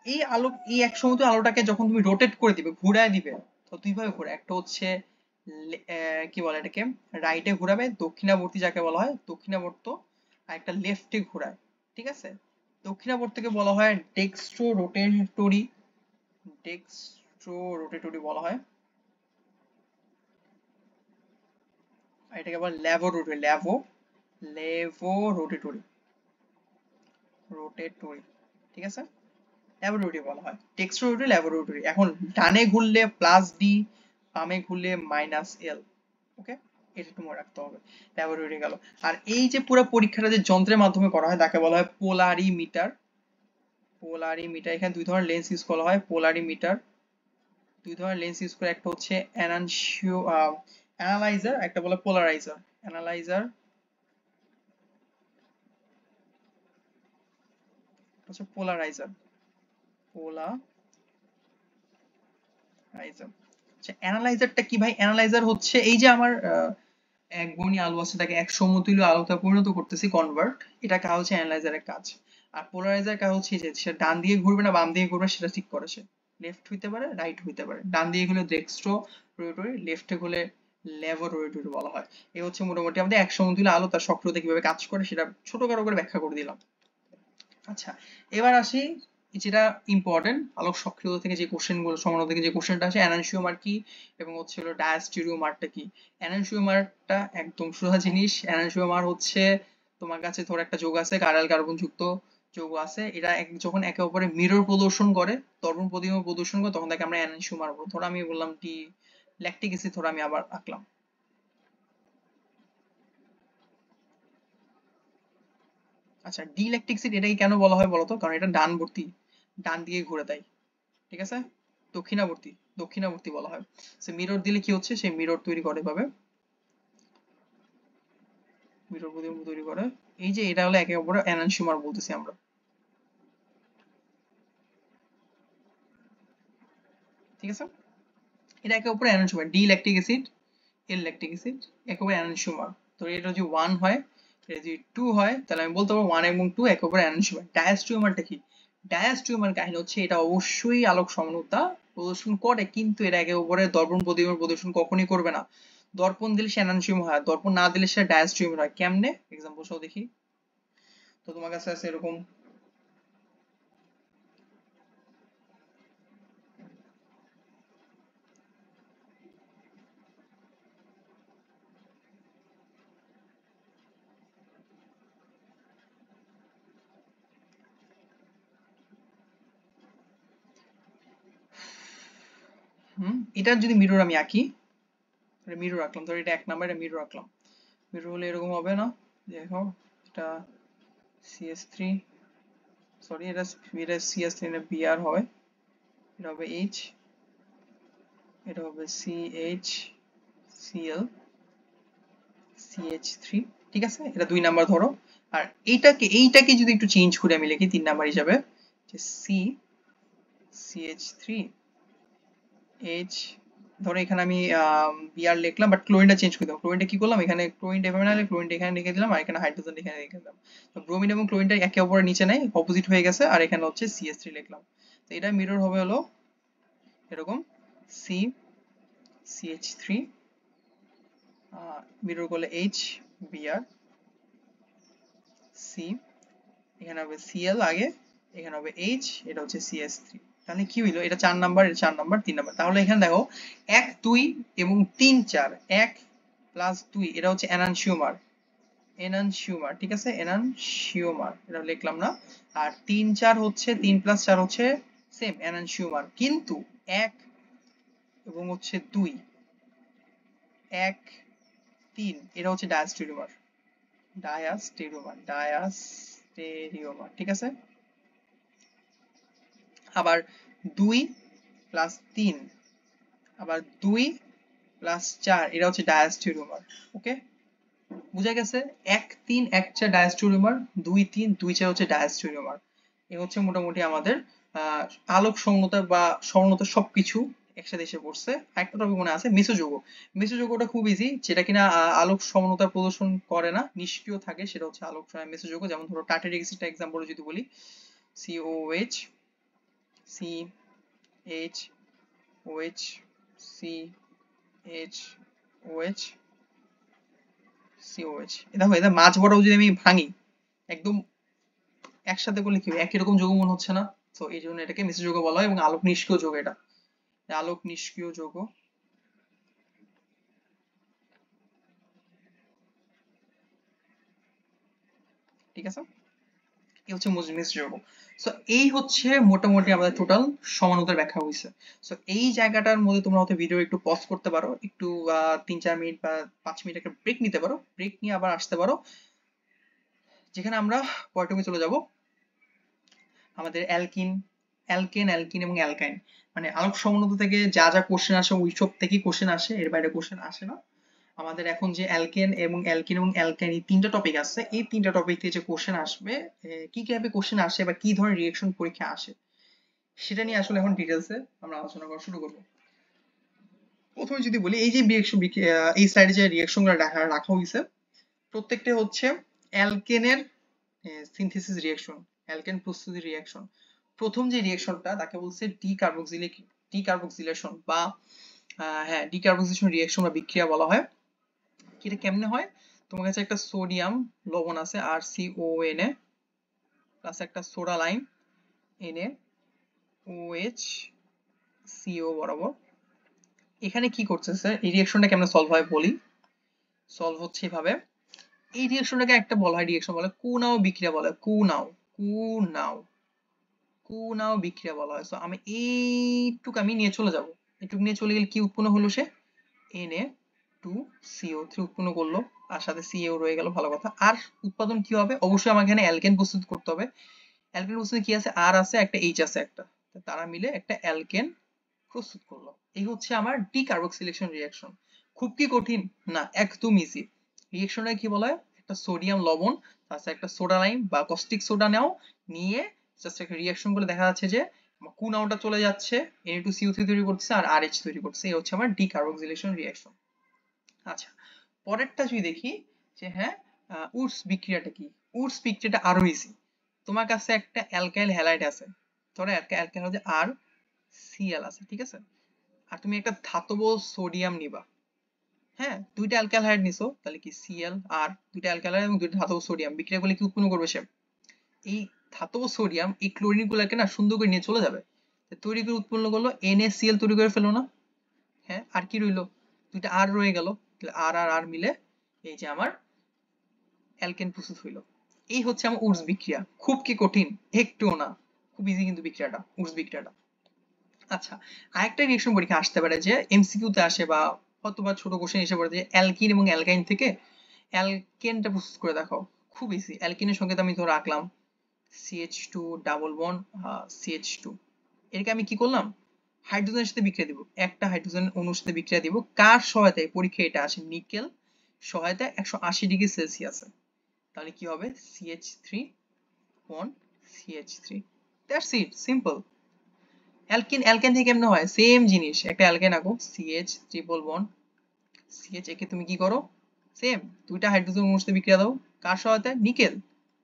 এই আলো, এই এক সমতুল্য আলোটাকে যখন তুমি রোটেট করে দিবে, ঘুরায় দিবে, তো দুইভাবে ঘুরে, একটা হচ্ছে কি বলে এটাকে, রাইটে ঘুরাবে, দক্ষিণাবর্তী যাকে বলা হয় দক্ষিণাবর্ত, আর একটা লেফটে ঘুরায়, ঠিক আছে। দক্ষিণাবর্তীকে বলা হয় ডেক্সট্রো রোটেটরি, ডেক্সট্রো রোটেটরি বলা হয়, আর এটাকে বলে ল্যাভো রোটেটরি, ল্যাভো, লেভো রোটেটরি, রোটেটরি, ঠিক আছে, ল্যাবরেটরি বলা হয়, টেক্সটোরটি ল্যাবরেটরি। এখন ডানে ঘুরলে প্লাস ডি, বামে ঘুরলে মাইনাস এল। ওকে, এটা একটু মনে রাখতে হবে, ল্যাবরেটরি গেল। আর এই যে পুরো পরীক্ষাটা যে যন্ত্রের মাধ্যমে করা হয় তাকে বলা হয় পোলারিমিটার, পোলারিমিটার। এখানে দুই ধরনের লেন্স ইউজ করা হয়, পোলারিমিটার দুই ধরনের লেন্স ইউজ করে, একটা হচ্ছে অ্যানালাইজার, একটা বলে পোলারাইজার, অ্যানালাইজার হচ্ছে পোলারাইজার, পোলারাইজার। আচ্ছা, অ্যানালাইজারটা কি ভাই? অ্যানালাইজার হচ্ছে এই যে আমার এক বর্ণী আলো আছে, তাকে এক সমতুল্য আলোতে পরিণত করতেছি, কনভার্ট, এটা কাজ হচ্ছে অ্যানালাইজারের কাজ। আর পোলারাইজার কাজ হচ্ছে যে সেটা ডান দিকে ঘুরবে না বাম দিকে ঘুরবে সেটা ঠিক করে, সে লেফট হইতে পারে রাইট হইতে পারে, ডান দিকে হলে ডেক্সট্রো রোটেটরি, লেফটে হলে লেভো রোটেটরি বলা হয়। এই হচ্ছে মোটামুটি আমাদের এক সমতুল্য আলো তার সক্রিয়তা কিভাবে কাজ করে সেটা ছোটখাটো করে ব্যাখ্যা করে দিলাম। আচ্ছা, এবার আসি যেটা ইম্পর্টেন্ট, আলোক সক্রিয়তা থেকে যে কোশ্চেন গুলো, সমাণু থেকে যে কোশ্চেনটা আসে, অ্যানানসিওমার কি এবং হচ্ছে হলো ডায়াস্টেরিওমারটা কি। অ্যানানসিওমারটা একদম সোজা জিনিস, অ্যানানসিওমার হচ্ছে তোমার কাছে ধর একটা যৌগ আছে, কার্বন কার্বন যুক্ত যৌগ আছে, এরা যখন একে অপরে মিরর প্রদর্শন করে, দর্পণ প্রতিবিম্ব প্রদর্শন করে, তখন তাকে আমরা অ্যানানসিওমার বলবো। ধরো আমি বললাম টি ল্যাকটিক অ্যাসিড, ধরো আমি আবার আঁকলাম। আচ্ছা, ডি ল্যাকটিক অ্যাসিড এটাকে কেন বলা হয় বলতো, কারণ এটা ডানবর্তী, ডান দিকে ঘুরে তাই, ঠিক আছে, দক্ষিণাবর্তী, দক্ষিণাবর্তী বলা হয়। সে মিরর দিলে কি হচ্ছে, সেই মিরর তৈরি করে পাবে, মিরর প্রতিবিম্ব তৈরি করে। এই যে এটা হলো একে অপরে এনানসিওমার বলতেছি আমরা, ঠিক আছে, এটা একে অপরে এনানসিওমার, ডি ল্যাকটিক অ্যাসিড, এল ল্যাকটিক অ্যাসিড একে অপরে এনানসিওমার। তো এটা যদি 1 হয়, এটা যদি 2 হয়, তাহলে আমি বলতে পারবো 1 এবং 2 একে অপরে এনানসিওমার। ডায়াস্টিওমারটা কি? ডায়াস্টিওমার কাহিনী হচ্ছে এটা অবশ্যই আলোক সমতা প্রদর্শন করে, কিন্তু এটা একে অপরের দর্পণ প্রতিবিম্ব প্রদর্শন কখনই করবে না। দর্পণ দিলে সে এনানসিওমার হয়, দর্পণ না দিলে সে ডায়াস্টিওমার হয়। কেমনে? এক্সাম্পল সহ দেখি। তো তোমার কাছে আছে এরকম, এটার যদি মিরর আমি আঁকি, মিরর আঁকলাম, ধর এটা 1 নাম্বার, এটা মিরর আঁকলাম। মিরর হলে এরকম হবে না? দেখো এটা CS3, সরি এটা CS3 না BR হবে, এটা হবে H, এটা হবে CH, CL, CH3, ঠিক আছে? এটা 2 নাম্বার ধরো। আর এইটাকে যদি একটু চেঞ্জ করে আমি লিখি 3 নাম্বার হিসাবে, যে C, CH3, H, ধরো এখানে আমি বিআর লিখলাম, বাট ক্লোরিনটা চেঞ্জ করে দিলাম। ক্লোরিনটা কি করলাম, এখানে ক্লোরিন এভাবে না, ক্লোরিনটা এখানে লিখে দিলাম, আর এখানে হাইড্রোজেন এখানে লিখে দিলাম। তো ব্রোমিন এবং ক্লোরিনটা একে অপরের নিচে নাই, অপোজিট হয়ে গেছে, আর এখানে হচ্ছে CS3 লিখলাম। তো এটা মিরর হবে হলো এরকম C, CH3, মিরর করলে H, Br, C, এখানে হবে Cl আগে, এখানে হবে H, এটা হচ্ছে CS3। তাহলে কি হইলো, এটা 4 নাম্বার, এটা 4 নাম্বার, 3 নাম্বার। তাহলে এখানে দেখো 1 2 এবং 3 4, 1 প্লাস 2 এটা হচ্ছে এনানসিওমার, এনানসিওমার, ঠিক আছে? এনানসিওমার এটা লিখলাম না। আর 3 4 হচ্ছে 3 প্লাস 4 হচ্ছে সেম এনানসিওমার, কিন্তু 1 এবং হচ্ছে 2, 1 3 এটা হচ্ছে ডায়াস্টেরিওমার, ডায়াস্টেরিওমার, ডায়াস্টেরিওমার, ঠিক আছে? আবার 2 প্লাস 3, আবার 2 প্লাস 4 এটা হচ্ছে ডায়াস্টেরিওমার। ওকে, বুঝা গেছে? 1 3 1 4 ডায়াস্টেরিওমার, 2 3 2 4 হচ্ছে ডায়াস্টেরিওমার। এই হচ্ছে মোটামুটি আমাদের আলোক সংগতা বা স্বর্ণতা সবকিছু একসাথে এসে পড়ছে। একটা টপিক মনে আছে মেসোযৌগ। মেসোযৌগটা খুব ইজি, যেটা কিনা আলোক সমানতা প্রদর্শন করে না, নিষ্ক্রিয় থাকে, সেটা হচ্ছে আলোক মেসোযৌগ। যেমন ধরো টার্টারিক অ্যাসিডটা এক্সাম্পল যদি বলি, COH, CH, CH, COH। দেখো এটা মাঝ বরাবর যদি আমি ভাঙি, একদম একসাথে করলে কি হবে, একই রকম যৌগ মনে হচ্ছে না? তো এই জন্য এটাকে মিশ্র যৌগ বলা হয়, এবং আলোক নিষ্ক্রিয় যৌগ এটা, আলোক নিষ্ক্রিয় যৌগ, ঠিক আছে? এই হচ্ছে মিশ্র যৌগ। সো এই হচ্ছে মোটামুটি আমাদের টোটাল সমানুতার ব্যাখ্যা হয়েছে। সো এই জায়গাটার মধ্যে তোমরা হয়তো ভিডিও একটু পজ করতে পারো, একটু 3 4 মিনিট বা 5 মিনিট একটা ব্রেক নিতে পারো, ব্রেক নিয়ে আবার আসতে পারো, যেখানে আমরা পয়েন্টে চলে যাব আমাদের অ্যালকিন, অ্যালকিন এবং অ্যালকাইন। মানে আলোক সমানুতা থেকে যা যা কোশ্চেন আসে ওইসব থেকেই কোশ্চেন আসে, এর বাইরে কোশ্চেন আসে না। আমাদের এখন যে অ্যালকেন এবং অ্যালকাইন এই 3টা টপিক আছে, এই 3টা টপিক থেকে যে কোশ্চেন আসবে, কি কিভাবে কোশ্চেন আসে বা কি ধরনের রিঅ্যাকশন পরীক্ষা আসে, সেটা নিয়ে আসলে এখন ডিটেইলসে আমরা আলোচনা করা শুরু করব। প্রথমে যদি বলি, এই যে রিঅ্যাকশন, এই স্লাইডে যে রিঅ্যাকশনগুলো রাখা হয়েছে, প্রত্যেকটা হচ্ছে অ্যালকেনের সিনথেসিস রিঅ্যাকশন, অ্যালকেন প্রস্তুতি রিঅ্যাকশন। প্রথম যে রিঅ্যাকশনটা তাকে বলছে ডিকার্বক্সিলেশন বা হ্যাঁ ডিকার্বক্সিলেশন রিঅ্যাকশন বা বিক্রিয়া বলা হয়। এটা কেমনে হয়, তোমার কাছে একটা সোডিয়াম লবণ আছে RCONA, প্লাস একটা সোডা লাইম NaOH বরাবর। এখানে কি করতেছে, এই রিঅ্যাকশনটা কেমনে সলভ হয় বলি। সলভ হচ্ছে এভাবে, এই রিঅ্যাকশনটাকে একটা বলা হয়, রিঅ্যাকশন বলে কুনাও বিক্রিয়া বলে, কুনাও কুনাও বিক্রিয়া বলা হয়। সো আমি এইটুকু আমি নিয়ে চলে যাব, এইটুকু নিয়ে চলে গেলে কি উৎপন্ন হলো, সে Na2CO3 উৎপন্ন করলো, আর সাথে CaO রয়ে গেল, ভালো কথা। আর উৎপাদন কি হবে, অবশ্যই আমাকে এখানে অ্যালকেন প্রস্তুত করতে হবে। অ্যালকেন প্রস্তুত কি আছে, আর আছে একটা, H আছে একটা, তারা মিলে একটা অ্যালকেন প্রস্তুত করলো। এই হচ্ছে আমার ডিকার্বক্সিলেশন রিঅ্যাকশন। খুব কি কঠিন না, একদম ইজি। রিঅ্যাকশনটা কি বলা হয়, একটা সোডিয়াম লবণ তাছাড়া একটা সোডা লাইম বা কস্টিক সোডা নাও, নিয়ে জাস্ট একটা রিঅ্যাকশন করে দেখা যাচ্ছে যে কুনাওটা চলে যাচ্ছে, Na2CO3 তৈরি করছে আর RH তৈরি করছে। এই হচ্ছে আমার ডিকার্বক্সিলেশন রিঅ্যাকশন। আচ্ছা, পরেরটা যদি দেখি যে হ্যাঁ উডস বিক্রিয়াটা কি, উডস বিক্রিয়াটা আরো ইজি। তোমার কাছে একটা অ্যালকাইল হ্যালাইড আছে, ধরো একটা অ্যালকাইল হচ্ছে RCl আছে, ঠিক আছে? আর তুমি একটা ধাতব সোডিয়াম নিবা, হ্যাঁ দুইটা অ্যালকাইল হাইড নিছো, তাহলে কি Cl আর দুইটা অ্যালকাইল হাইড এবং দুইটা ধাতব সোডিয়াম বিক্রিয়া করলে কি উৎপন্ন করবে সে, এই ধাতব সোডিয়াম এই ক্লোরিন গুলোকে না সুন্দর করে নিয়ে চলে যাবে, তৈরি করে উৎপন্ন করলো NaCl তৈরি করে ফেলো না, হ্যাঁ আর কি রইলো, দুইটা আর রয়ে গেল, তাহলে আর আর আর মিলে এই যে আমার অ্যালকেন প্রস্তুত হইলো। এই হচ্ছে আমার উডস বিক্রিয়া। খুব কি কঠিন, একটুও না, খুব ইজি কিন্তু বিক্রিয়াটা, উডস বিক্রিয়াটা। আচ্ছা, আরেকটা রিঅ্যাকশন পরীক্ষা আসতে পারে যে এমসিকিউ তে আসে বা অথবা ছোট কোশ্চেন এসে পড়ে যে অ্যালকিন এবং অ্যালকাইন থেকে অ্যালকেনটা প্রস্তুত করে দেখাও। খুব ইজি। অ্যালকিনের সঙ্গে তো আমি ধরে রাখলাম CH2 ডাবল বন্ড CH2, এটাকে আমি কি করলাম, হাইড্রোজেনের সাথে বিক্রিয়া দিব, একটা হাইড্রোজেন অণুর সাথে বিক্রিয়া দিব, কার সহায়তায়? পরীক্ষা এটা আসে নিকেল সহায়তায় 180 ডিগ্রি সেলসিয়াসে। তাহলে কি হবে, CH3 bond CH3, that's it, simple. Alkyne alkane থেকে কেমনে হয়, সেম জিনিস, একটা অ্যালকেন আঁকো, CH ট্রিপল বন্ড CH, একে তুমি কি করো, সেম দুইটা হাইড্রোজেন অণুর সাথে বিক্রিয়া দাও, কার সহায়তায়? নিকেল,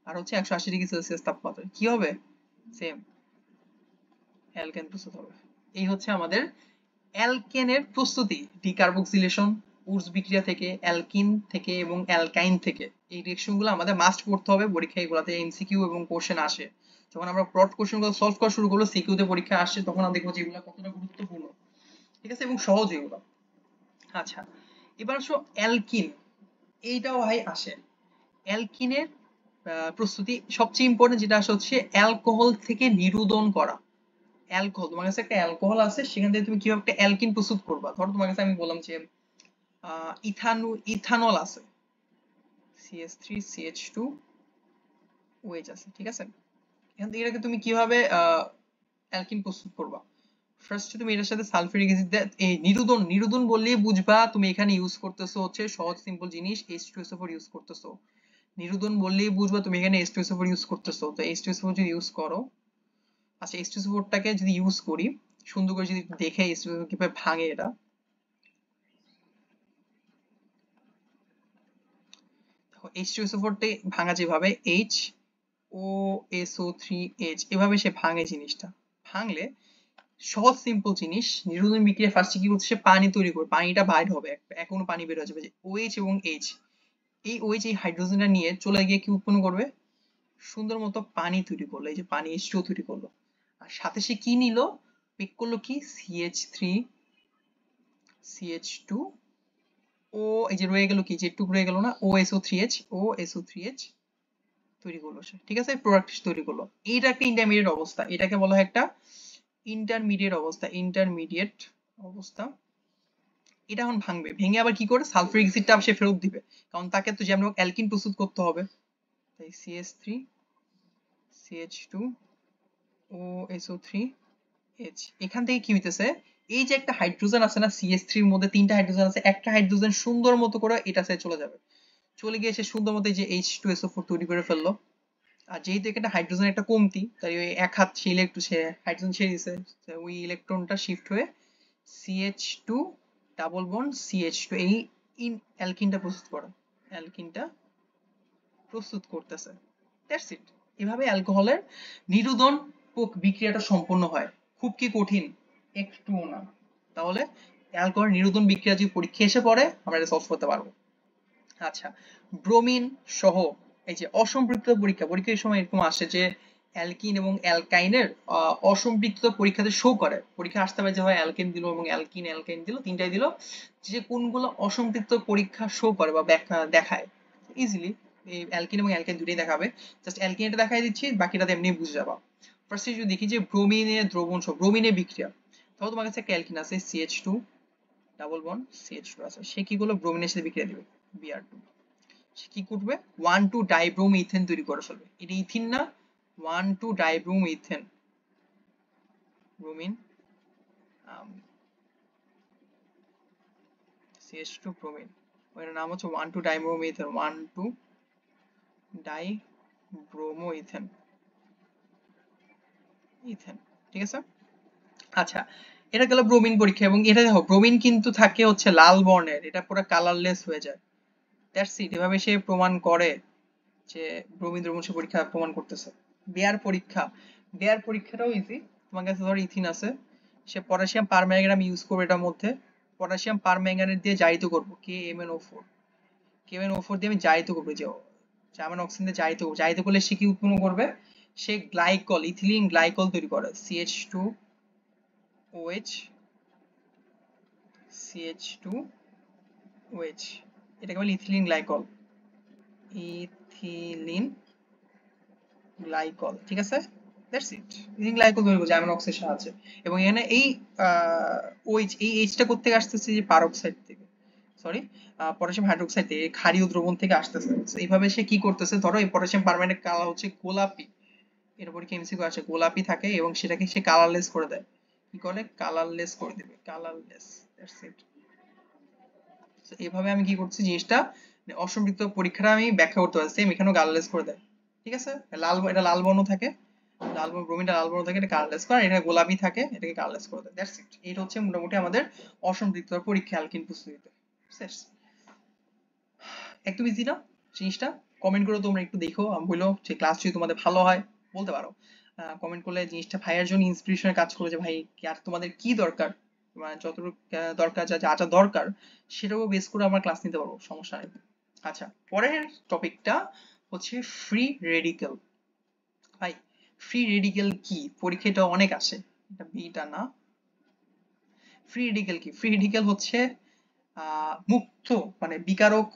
আর হচ্ছে 180 ডিগ্রি সেলসিয়াস তাপমাত্রায়, কি হবে, সেম অ্যালকেন প্রস্তুত হবে। এই হচ্ছে আমাদের অ্যালকেনের প্রস্তুতি, ডিকার্বক্সিলেশন, উডস বিক্রিয়া থেকে, অ্যালকিন থেকে এবং অ্যালকাইন থেকে। এই রিঅ্যাকশনগুলো আমাদের মাস্ট পড়তে হবে পরীক্ষায়, এগুলাতে এমসিকিউ এবং কোশ্চেন আসে। যখন আমরা ব্রড কোশ্চেনগুলো সলভ করা শুরু করলো, সিকিউতে পরীক্ষা আসে, তখন আমরা দেখবো যে এগুলো কতটা গুরুত্বপূর্ণ, ঠিক আছে, এবং সহজ এগুলো। আচ্ছা, এবার আসো অ্যালকিন, এইটাও ভাই আসে। অ্যালকিনের প্রস্তুতি সবচেয়ে ইম্পর্টেন্ট যেটা আসে হচ্ছে অ্যালকোহল থেকে নিরোধন করা। অ্যালকোহল, তোমার কাছে একটা অ্যালকোহল আছে, সেখান থেকে তুমি কিভাবে একটা অ্যালকিন প্রস্তুত করবা। ধরো তোমার কাছে আমি বললাম যে ইথানল আছে, CH3CH2OH আছে, ঠিক আছে, এখান থেকে এটাকে তুমি কিভাবে অ্যালকিন প্রস্তুত করবা। ফার্স্ট তুমি এটার সাথে সালফিউরিক অ্যাসিড, এই নিরোধন, নিরোধন বললেই বুঝবা তুমি এখানে ইউজ করতেছো হচ্ছে সহজ সিম্পল জিনিস H2SO4 ইউজ করতেছো। নিরোধন বললেই বুঝবা তুমি এখানে H2SO4 ইউজ করতেছো। তো H2SO4 যদি ইউজ করো, আচ্ছা H2SO4 টাকে যদি ইউজ করি, সুন্দর করে যদি দেখে H2SO4 কিভাবে ভাঙে, এটা দেখো H2SO4 টা ভাঙা যেভাবে HOSO3H, এভাবে সে ভাঙে জিনিসটা। ভাঙলে সহজ সিম্পল জিনিস, নিরোধন বিক্রিয়া ফার্স্টে কি করছে, পানি তৈরি করে, পানিটা বাইর হবে, এখনো পানি বের হয়ে যাবে, যে OH এবং H, এই OH এই হাইড্রোজেনটা নিয়ে চলে গিয়ে কি উৎপন্ন করবে, সুন্দর মতো পানি তৈরি করলো, এই যে পানি H2O তৈরি করলো। আর সাথে সে কি নিল, পিক করলো কি CH3 CH2 ও, এই যে রয়ে গেল কি, যেটুকু রয়ে গেল না, OSO3H তৈরি করলো সে, ঠিক আছে, প্রোডাক্ট তৈরি করলো। এইটা একটা ইন্টারমিডিয়েট অবস্থা, এটাকে বলা হয় একটা ইন্টারমিডিয়েট অবস্থা, ইন্টারমিডিয়েট অবস্থা। এটা এখন ভাঙবে, ভেঙে আবার কি করে, সালফিউরিক অ্যাসিডটা সে ফেরত দিবে, কারণ তাকে তো যেমন অ্যালকিন প্রস্তুত করতে হবে। তাই CH3 CH2 OSO3H, এখান থেকে কি হইতেছে, এই যে একটা হাইড্রোজেন আছে না CH3 এর মধ্যে তিনটা হাইড্রোজেন আছে, একটা হাইড্রোজেন সুন্দর মতো করে এটা সাথে চলে যাবে, চলে গিয়ে সে সুন্দর মতো এই যে H2SO4 তৈরি করে ফেললো। আর যেহেতু এখানে হাইড্রোজেন একটা কমতি, তাই ওই এক হাত সে ইলেকট্রন, সে হাইড্রোজেন ছেড়ে দিছে, ওই ইলেকট্রনটা শিফট হয়ে CH2 ডাবল বন্ড CH2, এই অ্যালকিনটা প্রস্তুত করে, অ্যালকিনটা প্রস্তুত করতেছে, দ্যাটস ইট। এভাবে অ্যালকোহলের নিরোধন বিক্রিয়াটা সম্পন্ন হয়। খুব কি কঠিন, একটুও না। তাহলে অ্যালকোহল নিরোধন বিক্রিয়া যদি পরীক্ষা এসে পড়ে, আমরা এটা সলভ করতে পারবো। আচ্ছা, ব্রোমিন সহ এই যে অসম্পৃক্ত পরীক্ষা, পরীক্ষার সময় এরকম আসে যে অ্যালকিন এবং অ্যালকাইনের অসম্পৃক্ত পরীক্ষাতে শো করে, পরীক্ষা আসতে পারে যে হয় অ্যালকেন দিল এবং অ্যালকাইন দিল, তিনটাই দিল, যে কোনগুলো অসম্পৃক্ত পরীক্ষা শো করে বা ব্যাখ্যা দেখায় ইজিলি, এই অ্যালকিন এবং অ্যালকাইন দুটোই দেখাবে, জাস্ট অ্যালকিনটা দেখাই দিচ্ছি, বাকিটা এমনি বুঝে যাবা। ফার্স্টে যদি দেখি যে ব্রোমিনের দ্রবণ সহ ব্রোমিনের বিক্রিয়া, তাহলে তোমার কাছে একটা অ্যালকিন আছে CH2 ডাবল বন্ড CH2 আছে, সে কি করলো, ব্রোমিনের সাথে বিক্রিয়া দিবে Br2, সে কি করবে 1,2 ডাইব্রোম ইথেন তৈরি করে ফেলবে, এটা ইথিন না, 1,2 ডাইব্রোম ইথেন, ব্রোমিন CH2 ব্রোমিন, ওর নাম হচ্ছে 1,2 ডাইব্রোম ইথেন, 1,2 ডাইব্রোমো ইথেন, ইথেন, ঠিক আছে। আচ্ছা, এটা গেল ব্রোমিন পরীক্ষা, এবং এটা দেখো ব্রোমিন কিন্তু থাকে হচ্ছে লাল বর্ণের, এটা পুরো কালারলেস হয়ে যায়, দ্যাটস ইট। এভাবে সে প্রমাণ করে যে ব্রোমিন দ্রবণ সে পরীক্ষা প্রমাণ করতেছে। বেয়ার পরীক্ষা, বেয়ার পরীক্ষাটাও ইজি, তোমার কাছে ধরো ইথিন আছে, সে পটাশিয়াম পারম্যাঙ্গানেট ইউজ করবে, এটার মধ্যে পটাশিয়াম পারম্যাঙ্গানেট দিয়ে জারিত করব, KMnO4 দিয়ে আমি জারিত করবো, যে জার্মান অক্সিজেন দিয়ে জারিত করলে সে কি উৎপন্ন করবে, সে গ্লাইকল, ইথিলিন গ্লাইকল তৈরি করে, CH2OH CH2OH, এটাকে বলে ইথিলিন গ্লাইকল, ইথিলিন গ্লাইকল, ঠিক আছে। That's it. ইথিলিন গ্লাইকল তৈরি করছে অ্যামিনো অক্সাইড সাহায্যে। এবং এখানে এই ওই এই এইচটা করতে আসতেছে যে পারক্সাইড থেকে, সরি পটাশিয়াম হাইড্রোক্সাইড থেকে, ক্ষারীয় দ্রবণ থেকে আসতেছে। এইভাবে সে কি করতেছে, ধরো এই পটাশিয়াম পারম্যাঙ্গানেট কালার হচ্ছে গোলাপি, এর উপরে কেমিস্ট্রি আছে গোলাপি থাকে এবং সেটাকে সে কালারলেস করে দেয়। কি করে? কালারলেস করে দেবে, কালারলেস। That's it. এইভাবে আমি কি করছি জিনিসটা, অসম্পৃক্ত পরীক্ষাটা আমি ব্যাখ্যা করতে পারছি। সেম এখানেও কালারলেস করে দেয়। ঠিক আছে, লাল এটা লাল বর্ণ থাকে, লাল বর্ণ ব্রোমিনটা লাল বর্ণ থাকে, এটা কালারলেস করে, এটা গোলাপি থাকে, এটাকে কালারলেস করে দেয়। That's it. এটা হচ্ছে মোটামুটি আমাদের অসম্পৃক্ত পরীক্ষা অ্যালকিন প্রস্তুতিতে। একদম ইজি না জিনিসটা? কমেন্ট করে তোমরা একটু দেখো, আমি বললো যে ক্লাস যদি তোমাদের ভালো হয় বলতে পারো, কমেন্ট করলে জিনিসটা ভাইয়ের জন্য ইন্সপিরেশনের কাজ করে, যে ভাই আর তোমাদের কি দরকার, মানে যতটুকু দরকার, যা যা দরকার সেটাও বেস করে আমরা ক্লাস নিতে পারবো, সমস্যা নেই। আচ্ছা, পরের টপিকটা হচ্ছে ফ্রি রেডিক্যাল। ভাই ফ্রি রেডিক্যাল কি? পরীক্ষাটা অনেক আসে, এটা বিটা না। ফ্রি রেডিক্যাল কি? ফ্রি রেডিক্যাল হচ্ছে মুক্ত, মানে বিকারক,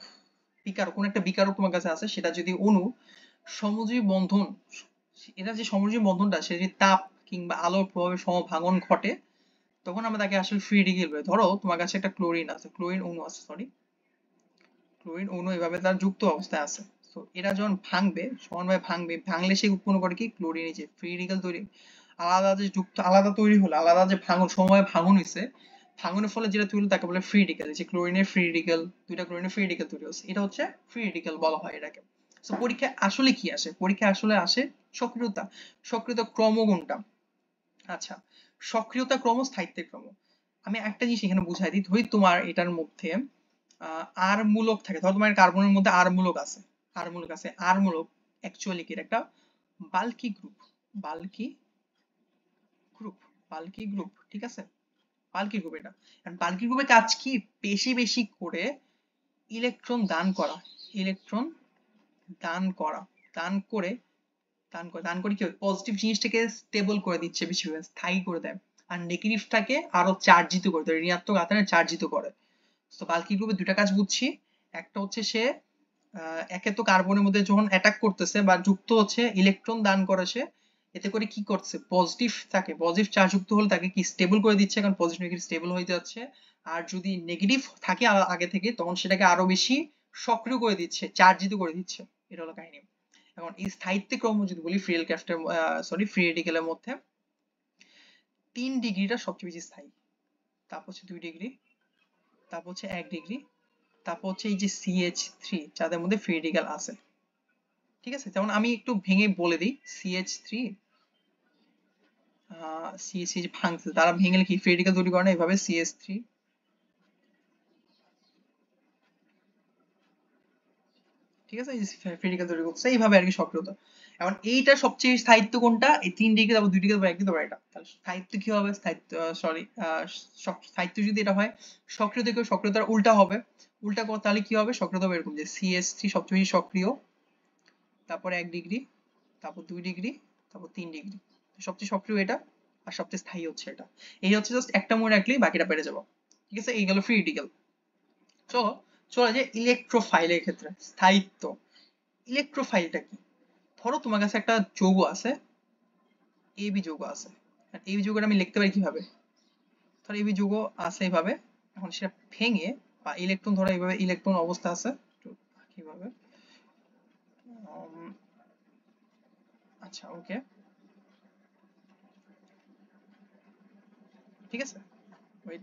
বিকারক কোন একটা বিকারক তোমার কাছে আছে, সেটা যদি অণু সমযোজী বন্ধন, এটা যে সমযোজী বন্ধনটা সে যদি তাপ কিংবা আলোর প্রভাবে সমভাঙন ঘটে, তখন আমরা তাকে আসলে ফ্রি রেডিক্যাল বলি। ধরো তোমার কাছে একটা ক্লোরিন আছে, ক্লোরিন অণু আছে, সরি ক্লোরিন অণু এভাবে তার যুক্ত অবস্থায় আছে। তো এরা যখন ভাঙবে, সমানভাবে ভাঙবে, ভাঙলে সে উৎপন্ন করে কি? ক্লোরিন। এই যে ফ্রি রেডিক্যাল তৈরি, আলাদা যে যুক্ত, আলাদা তৈরি হলো, আলাদা যে ভাঙন, সময় ভাঙন হয়েছে, ভাঙনের ফলে যেটা তৈরি হলো তাকে বলে ফ্রি রেডিক্যাল। যে ক্লোরিনের ফ্রি রেডিক্যাল, দুইটা ক্লোরিনের ফ্রি রেডিক্যাল তৈরি হচ্ছে, এটা হচ্ছে ফ্রি রেডিক্যাল বলা হয় এটাকে। তো পরীক্ষায় আসলে কি আসে? পরীক্ষায় আসলে আসে সক্রিয়তা, সক্রিয়তা ক্রম কোনটা। আচ্ছা, সক্রিয়তা ক্রম, স্থায়িত্বের ক্রম। আমি একটা জিনিস এখানে বুঝাই দিই। ধরি তোমার এটার মধ্যে আর মূলক থাকে, ধরো তোমার কার্বনের মধ্যে আর মূলক আছে, আর মূলক আছে, আর মূলক অ্যাকচুয়ালি কি একটা bulky group, bulky group, bulky group, ঠিক আছে, বাল্কি গ্রুপ এটা। কারণ বাল্কি গ্রুপের কাজ কি? বেশি বেশি করে ইলেকট্রন দান করা, ইলেকট্রন দান করা, দান করে, দান করে কি পজিটিভ জিনিসটাকে স্টেবল করে দিচ্ছে, বেশি স্থায়ী করে দেয়, আর নেগেটিভটাকে আরো চার্জিত করে দেয়, ঋণাত্মক আধানে চার্জিত করে। তো বাল্কি গ্রুপের দুইটা কাজ বুঝছি। একটা হচ্ছে সে একে তো কার্বনের মধ্যে যখন অ্যাটাক করতেছে বা যুক্ত হচ্ছে, ইলেকট্রন দান করে সে, এতে করে কি করছে, পজিটিভ থাকে, পজিটিভ চার্জ যুক্ত হলে তাকে কি স্টেবল করে দিচ্ছে, কারণ পজিটিভ নেগেটিভ স্টেবল হয়ে যাচ্ছে। আর যদি নেগেটিভ থাকে আগে থেকে, তখন সেটাকে আরো বেশি সক্রিয় করে দিচ্ছে, চার্জিত করে দিচ্ছে। এটা হলো কাহিনী। এখন এই স্থায়িত্ব ক্রম যদি বলি, ফ্রি ক্রাফটের সরি ফ্রি রেডিক্যালের মধ্যে 3 ডিগ্রিটা সবচেয়ে বেশি স্থায়ী, তারপর হচ্ছে 2 ডিগ্রি, তারপর হচ্ছে 1 ডিগ্রি, তারপর হচ্ছে এই যে CH3 যাদের মধ্যে ফ্রি রেডিক্যাল আছে। ঠিক আছে, যেমন আমি একটু ভেঙে বলে দিই। CH3 CH3 ভাঙছে, তারা ভেঙে কি ফ্রি রেডিক্যাল তৈরি করে না এইভাবে, CH3, ঠিক আছে, ফ্রি রেডিক্যাল তৈরি করছে এইভাবে আর কি, সক্রিয়তা। এখন এইটা সবচেয়ে স্থায়িত্ব কোনটা? এই 3 ডিগ্রি, তারপর 2 ডিগ্রি, তারপর 1 ডিগ্রি, তারপর এটা। তাহলে স্থায়িত্ব কি হবে? স্থায়িত্ব সরি স্থায়িত্ব যদি এটা হয়, সক্রিয়তা কি? সক্রিয়তার উল্টা হবে। উল্টা তাহলে কি হবে? সক্রিয়তা হবে এরকম যে CH3 সবচেয়ে বেশি সক্রিয়, তারপর 1 ডিগ্রি, তারপর 2 ডিগ্রি, তারপর 3 ডিগ্রি, সবচেয়ে সক্রিয় এটা, আর সবচেয়ে স্থায়ী হচ্ছে এটা। এই হচ্ছে জাস্ট একটা মনে রাখলেই বাকিটা পেরে যাবো। ঠিক আছে, এই গেল ফ্রি রেডিক্যাল। চলো, চলে যে ইলেকট্রোফাইলের ক্ষেত্রে স্থায়িত্ব। ইলেকট্রোফাইলটা কি? ধরো তোমার কাছে একটা যৌগ আছে, এবি যৌগ আছে, আর এই যৌগটা আমি লিখতে পারি কিভাবে? ধরো এবি যৌগ আছে এইভাবে, এখন সেটা ভেঙে, বা ইলেকট্রন ধরো এইভাবে ইলেকট্রন অবস্থা আছে, কিভাবে, আচ্ছা ওকে, ঠিক আছে, ওয়েট,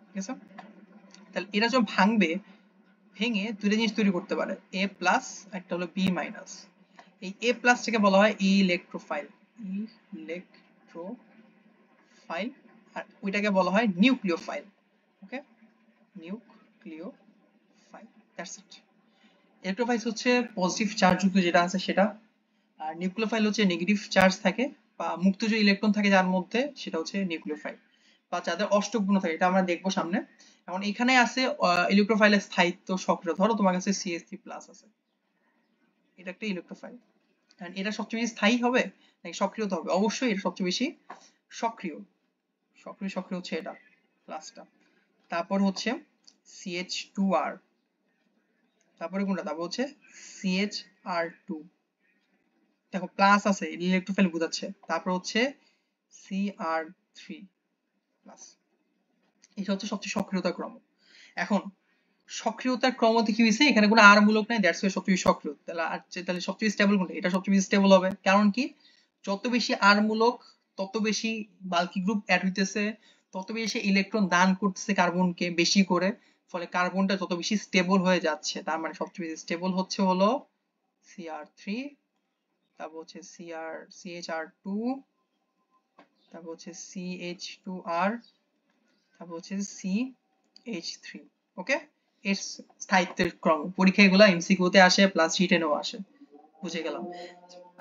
ঠিক আছে। তাহলে এরা যখন ভাঙবে, ভেঙে দুটো জিনিস তৈরি করতে পারে, এ প্লাস, একটা হলো বি মাইনাস। এই এ প্লাসটাকে বলা হয় ইলেকট্রোফাইল, ইলেকট্রোফাইল, আর ওইটাকে বলা হয় nucleophile. Okay, nucleophile, that's it. Electrophile হচ্ছে পজিটিভ চার্জ যুক্ত যেটা আছে সেটা, আর নিউক্লিওফাইল হচ্ছে নেগেটিভ চার্জ থাকে বা মুক্ত যে ইলেকট্রন থাকে যার মধ্যে, সেটা হচ্ছে নিউক্লিওফাইল, বা যাদের অষ্টক গুণ থাকে, এটা আমরা দেখবো সামনে। এখন এখানে আছে ইলেকট্রোফাইলের স্থায়িত্ব, সক্রিয়। ধরো তোমার কাছে CH3 প্লাস আছে, এটা একটা ইলেকট্রোফাইল, কারণ এটা সবচেয়ে বেশি স্থায়ী হবে নাকি সক্রিয়তা হবে? অবশ্যই এটা সবচেয়ে বেশি সক্রিয়, সক্রিয় হচ্ছে এটা প্লাসটা। তারপর হচ্ছে CH2R, তারপরে কোনটা, তারপর হচ্ছে CHR2, দেখো প্লাস আছে ইলেকট্রোফাইল বোঝাচ্ছে, তারপর হচ্ছে CR3 প্লাস। এটা হচ্ছে সবচেয়ে সক্রিয়তার ক্রম। এখন সক্রিয়তার ক্রমতে কি হয়েছে, এখানে কোনো আর মূলক নাই, দ্যাটস ওয়াই সবচেয়ে সক্রিয়। তাহলে সবচেয়ে স্টেবল কোনটা, এটা সবচেয়ে বেশি স্টেবল হবে। কারণ কি, যত বেশি আর মূলক তত বেশি বাল্কি গ্রুপ অ্যাড হইতেছে, তত বেশি ইলেকট্রন দান করতেছে কার্বনকে বেশি করে, ফলে কার্বনটা তত বেশি স্টেবল হয়ে যাচ্ছে। তার মানে সবচেয়ে বেশি স্টেবল হচ্ছে হলো CR3, তারপর হচ্ছে CHR2, তারপর হচ্ছে CH2R, তারপর হচ্ছে CH3। ওকে, এর স্থায়িত্বের ক্রম, পরীক্ষা এগুলো এমসিকিউতে আসে প্লাস রিটেনেও আসে, বুঝে গেলাম।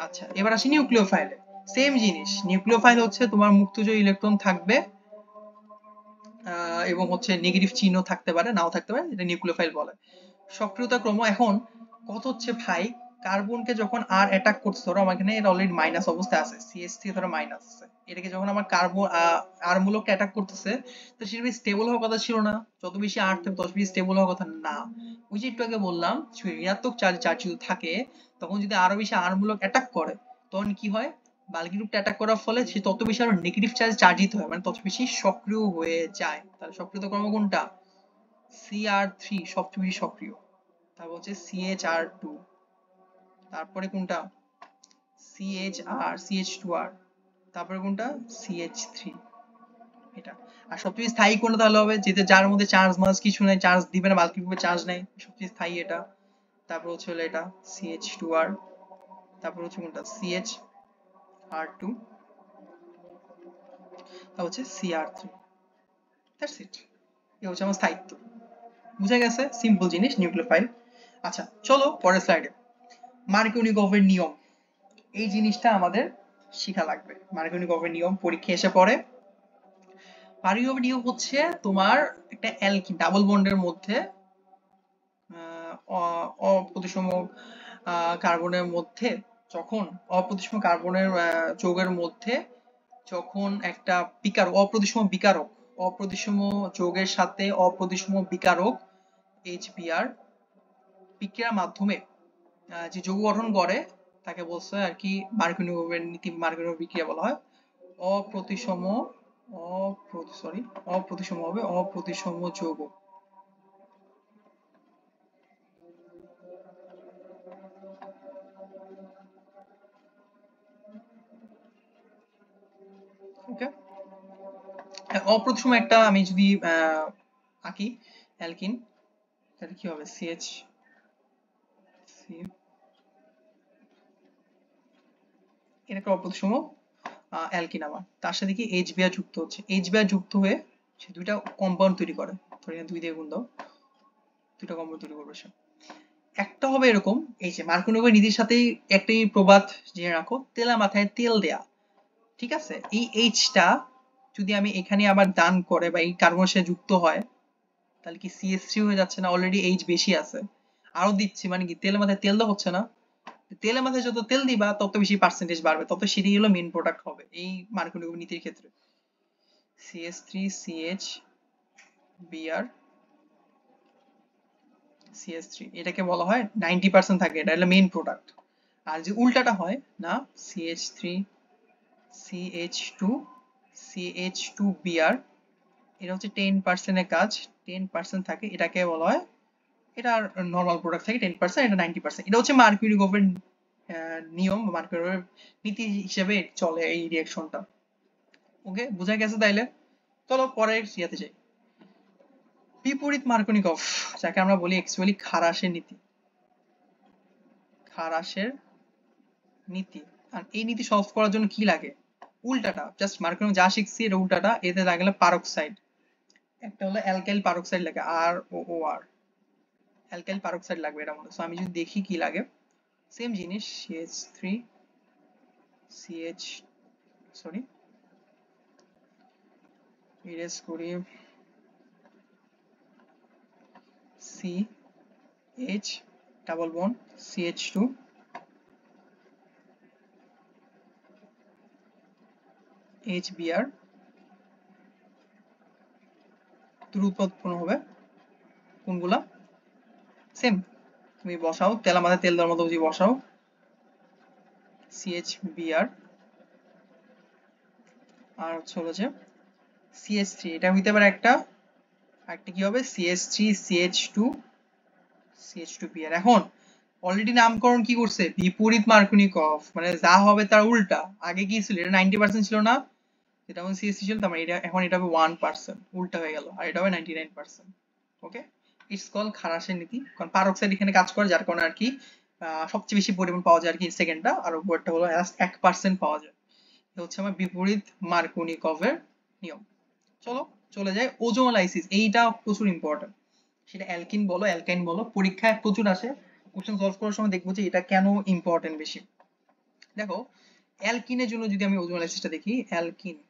আচ্ছা, এবার আসি নিউক্লিওফাইলে। সেম জিনিস, নিউক্লিওফাইল হচ্ছে তোমার মুক্তজয়ী ইলেকট্রন থাকবে এবং হচ্ছে নেগেটিভ চিহ্ন থাকতে পারে, নাও থাকতে পারে, এটা নিউক্লিওফাইল বলে। সক্রিয়তা ক্রম এখন কত হচ্ছে ভাই, কার্বনকে যখন আর অ্যাটাক করছে, ধরো আমার এখানে এটা অলরেডি মাইনাস অবস্থায় আছে, CH3 ধরো মাইনাস আছে, এটাকে যখন আমার কার্বন আর মূলকটা অ্যাটাক করতেছে, তো সেটা বেশি স্টেবল হওয়ার কথা ছিল না, যত বেশি আর থাকবে তত বেশি স্টেবল হওয়ার কথা না। ওই যে একটু আগে বললাম, ঋণাত্মক চার্জ যদি থাকে, তখন যদি আরো বেশি আর মূলক অ্যাটাক করে, তখন কি হয়, বাল্কি গ্রুপটা অ্যাটাক করার ফলে সে তত বেশি আরো নেগেটিভ চার্জ চার্জিত হয়, মানে তত বেশি সক্রিয় হয়ে যায়। তাহলে সক্রিয়তা ক্রম কোনটা, CR3 সবচেয়ে বেশি সক্রিয়, তারপর হচ্ছে CHR2, তারপরে কোনটা CH2R, তারপরে কোনটা CH3, এটা। আর সবচেয়ে স্থায়ী কোনটা তাহলে হবে, যেটা যার মধ্যে চার্জ মাস কিছু নাই, চার্জ দিবে না, বাল্কি গ্রুপে চার্জ নাই, সবচেয়ে স্থায়ী এটা। তারপর হচ্ছে হলো এটা CH2R, তারপর হচ্ছে কোনটা CHR2, তারপর হচ্ছে CR3। দ্যাটস ইট, এই হচ্ছে আমার স্থায়িত্ব। বুঝা গেছে, সিম্পল জিনিস নিউক্লিওফাইল। আচ্ছা চলো পরের স্লাইডে, মার্কোনিকভের নিয়ম, এই জিনিসটা আমাদের শিখা লাগবে। মার্কোনিকভের নিয়ম পরীক্ষা এসে পড়ে। মার্কোনিকভের নিয়ম হচ্ছে তোমার একটা অ্যালকিন ডাবল বন্ডের মধ্যে অপ্রতিসম কার্বনের মধ্যে, যখন অপ্রতিসম কার্বনের যৌগের মধ্যে যখন একটা অপ্রতিসম যৌগের সাথে অপ্রতিসম বিকারক HBr বিক্রিয়ার মাধ্যমে যে যৌগ গঠন করে, তাকে বলছে আর কি মার্কোনিকভের নীতি, মার্কোনিকভ বিক্রিয়া বলা হয়। অপ্রতিসম অপ্রতিসম যৌগ। ওকে, অপ্রতিসম একটা আমি যদি আঁকি অ্যালকিন, তাহলে কি হবে, CH এটা একটা অপ্রতিসম অ্যালকিন, আবার তার সাথে কি HBr যুক্ত হচ্ছে, HBr যুক্ত হয়ে সে দুইটা কম্পাউন্ড তৈরি করে, ধরে দুই দিয়ে গুণ দাও, দুইটা কম্পাউন্ড তৈরি করবে সে। একটা হবে এরকম, এই যে মার্কোনিকভের নীতির সাথেই একটাই প্রবাদ জেনে রাখো, তেলা মাথায় তেল দেয়া। ঠিক আছে, এই এইচটা যদি আমি এখানে আবার দান করে বা এই কার্বনের সাথে যুক্ত হয়, তাহলে কি CH3 হয়ে যাচ্ছে না, অলরেডি এইচ বেশি আছে, আরো দিচ্ছি, মানে কি তেলের মাথায় তেল দেওয়া হচ্ছে না, তেলের মাথায় যত তেল দিবা তত বেশি পার্সেন্টেজ বাড়বে, তত সেটাই হলো মেইন প্রোডাক্ট হবে এই মার্কোনিকভ নীতির ক্ষেত্রে। CH3 CHBr CH3 এটাকে বলা হয় 90% থাকে, এটা হলো মেইন প্রোডাক্ট। আর যে উল্টাটা হয় না, CH3 CH2 CH2Br, এটা হচ্ছে 10% এর কাজ, 10% থাকে, এটাকে বলা হয়, এটা নরমাল প্রোডাক্ট থাকে 10%, এটা 90%। এটা হচ্ছে মার্কোনিকভের নিয়ম, মার্কোনিকভের নীতি হিসেবে চলে এই রিঅ্যাকশনটা। ওকে, বোঝা গেছে তাইলে। চলো পরের ইয়াতে যাই, বিপরীত মার্কোনিকভ, যাকে আমরা বলি অ্যাকচুয়ালি খারাসের নীতি। খারাসের নীতি, আর এই নীতি সলভ করার জন্য কি লাগে, উল্টাটা, জাস্ট মার্কোনিকভ যা শিখছি এর উল্টাটা, এতে লাগলে পারক্সাইড, একটা হলো অ্যালকাইল পারক্সাইড লাগে, ROOR, অ্যালকাইল পারক্সাইড লাগবে এটার মধ্যে। সো আমি যদি দেখি কি লাগে, সেম জিনিস, CH3 CH, সরি ইরেজ করি, CH double bond CH2 HBr, দুটো উৎপাদ উৎপন্ন হবে, কোনগুলা? সেম, তুমি বসাও, তেল আমাদের তেল দেওয়ার মতো বুঝি বসাও, CHBr, আর হচ্ছে হলো যে CH3, এটা হইতে পারে একটা, আরেকটা কি হবে CH3 CH2 CH2Br। এখন অলরেডি নামকরণ কি করছে, বিপরীত মার্কনিক অফ, মানে যা হবে তার উল্টা। আগে কি ছিল, এটা 90% ছিল না, এটা এখন CH3 ছিল, তার মানে এটা এখন এটা হবে 1%, উল্টা হয়ে গেল, আর এটা হবে 99%। ওকে, ইটস কল খারাসের নীতি, কারণ পারক্সাইড এখানে কাজ করে, যার কারণে আর কি সবচেয়ে বেশি পরিমাণ পাওয়া যায় আর কি সেকেন্ডটা, আর উপরটা হলো 1% পাওয়া যায়। এটা হচ্ছে আমার বিপরীত মার্কনিকভের নিয়ম। চলো চলে যায় ওজোনোলাইসিস, এইটা প্রচুর ইম্পর্টেন্ট। সেটা অ্যালকিন বলো অ্যালকাইন বলো, পরীক্ষায় প্রচুর আসে, কোশ্চেন সলভ করার সময় দেখবো যে এটা কেন ইম্পর্টেন্ট বেশি। দেখো, অ্যালকিনের জন্য যদি আমি ওজোনোলাইসিসটা দেখি, অ্যালকিনের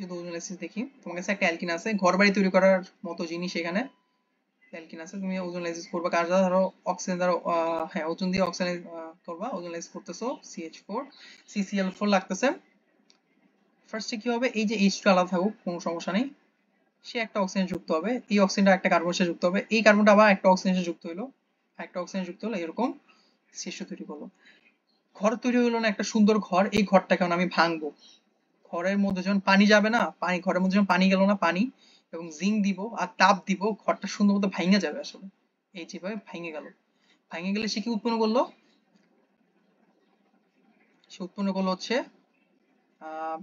যদি ওজোনোলাইসিস দেখি, তোমার কাছে একটা অ্যালকিন আছে, ঘরবাড়ি তৈরি করার মতো জিনিস, এখানে অ্যালকিন আছে, তুমি ওজোনোলাইসিস করবা কার দ্বারা, ধরো অক্সিজেন দ্বারা, হ্যাঁ ওজোন দিয়ে অক্সিজেন করবা, ওজোনোলাইসিস করতেছো, CH4 CCl4 লাগতেছে। ফার্স্টে কি হবে, এই যে H2 আলাদা থাকুক কোনো সমস্যা নেই, সে একটা অক্সিজেন যুক্ত হবে, এই অক্সিজেনটা একটা কার্বনের সাথে যুক্ত হবে, এই কার্বনটা আবার একটা অক্সিজেনের সাথে যুক্ত হলো, একটা অক্সিজেন যুক্ত হলো, এরকম CH2 তৈরি করলো। ঘর তৈরি হলো না একটা সুন্দর ঘর, এই ঘরটাকে আমি ভাঙবো, ঘরের মধ্যে যখন পানি যাবে না, পানি ঘরের মধ্যে যখন পানি গেল না, পানি এবং জিঙ্ক দিব আর তাপ দিব, ঘরটা সুন্দর মতো ভাঙে যাবে আসলে, এই যেভাবে ভাঙে গেল। ভাঙে গেলে সে কি উৎপন্ন করলো, সে উৎপন্ন করলো হচ্ছে আহ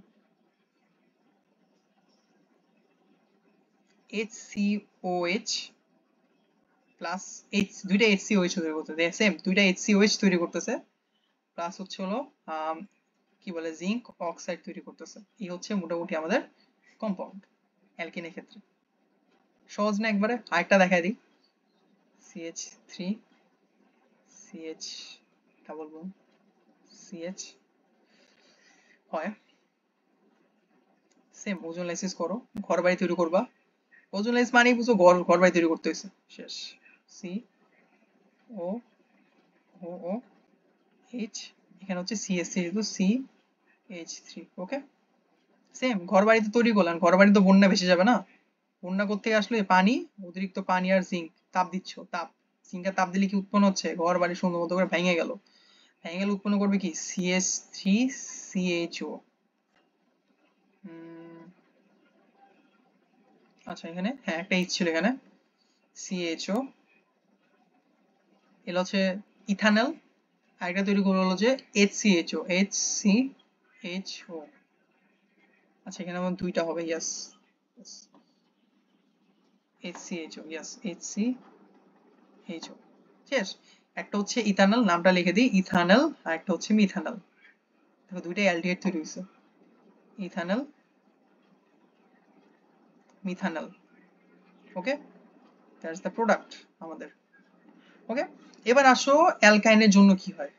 HCOH প্লাস দুইটা HCOH তৈরি করতেছে, সেম দুইটা HCOH তৈরি করতেছে, প্লাস হচ্ছে হলো কি বলে জিঙ্ক অক্সাইড তৈরি করতেছে। এই হচ্ছে মোটামুটি আমাদের কম্পাউন্ড অ্যালকিনের ক্ষেত্রে। সহজ না একবারে? আরেকটা দেখাই দিই, CH3 CH double bond CH হয়, সেম ওজোনলাইসিস করো, ঘর বাড়ি তৈরি করবা, ওজোনলাইসিস মানেই বুঝো ঘর বাড়ি তৈরি করতে হয়েছে, শেষ। সি ও ও ও এইচ, এখানে হচ্ছে CH3 যেহেতু CH3। ওকে, সেম ঘর বাড়িতে তৈরি করলাম, ঘর বাড়ি তো বন্যা ভেসে যাবে না, বন্যা করতে আসলে পানি, অতিরিক্ত পানি আর জিঙ্ক, তাপ দিচ্ছ, তাপ, জিঙ্কের তাপ দিলে কি উৎপন্ন হচ্ছে, ঘর বাড়ি সুন্দর মতো করে ভেঙে গেল, ভেঙে গেলে উৎপন্ন করবে কি CH3 CHO। আচ্ছা এখানে হ্যাঁ একটা এইচ ছিল এখানে, CHO, এগুলো হচ্ছে ইথানল, আর এটা তৈরি করলো হলো যে HCHO HCHO। আচ্ছা এখানে আমার দুইটা হবে, ইয়েস HCHO, ইয়েস HCHO, ঠিক আছে। একটা হচ্ছে ইথানল, নামটা লিখে দিই ইথানল, আর একটা হচ্ছে মিথানল, দেখো দুইটাই অ্যালডিহাইড তৈরি হয়েছে, ethanol methanol. Okay, that's the product আমাদের। ওকে, এবার আসো অ্যালকাইনের জন্য কি হয়।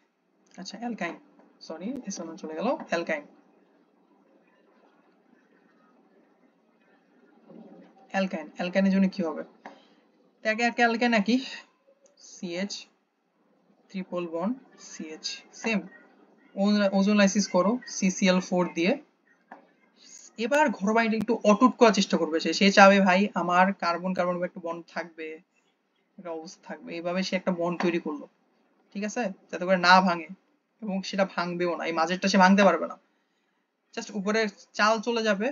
আচ্ছা অ্যালকাইন, সরি এসএমএ চলে গেল, অ্যালকাইন, অ্যালকাইনের জন্য কি হবে, একে একে অ্যালকাইন নাকি, CH triple bond CH, same ozonolysis করো CCl4 দিয়ে। এবার ঘরবাড়িটা একটু অটুট করার চেষ্টা করবে, সে চাবে ভাই আমার কার্বন কার্বন একটা বন্ড থাকবে, একটা অবস্থা থাকবে, এইভাবে সে একটা বন্ড তৈরি করলো, ঠিক আছে, যাতে করে না ভাঙে, এবং সেটা ভাঙবেও না, এই মাঝেরটা সে ভাঙতে পারবে না, জাস্ট উপরে চাল চলে যাবে,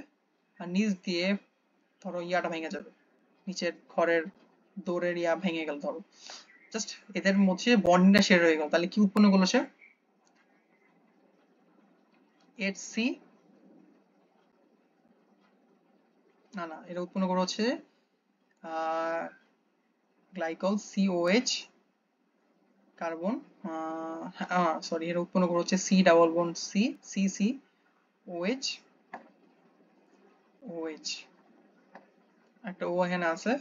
আর নিচ দিয়ে ধরো ইয়াটা ভেঙে যাবে, নিচের ঘরের দৌড়ের ইয়া ভেঙে গেল ধরো, জাস্ট এদের মধ্যে বন্ডিংটা শেয়ার হয়ে গেল, তাহলে কি উৎপন্ন করলো সে, HC, না না এটা উৎপন্ন করা হচ্ছে গ্লাইকল COH কার্বন, সরি এটা উৎপন্ন করা হচ্ছে C double bond C CCOH OH, একটা ও এখানে আছে,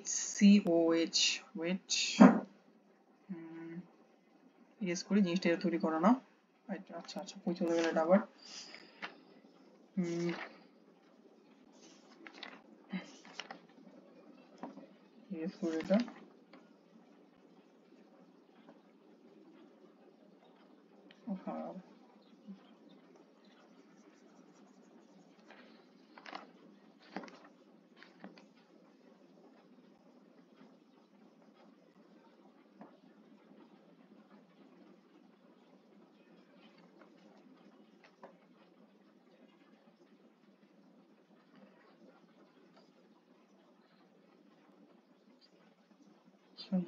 HCOH, ওয়েট ইয়েস করি, জিনিসটা তৈরি করো না, আচ্ছা আচ্ছা কই চলে গেল এটা আবার, ইয়েস করি এটা,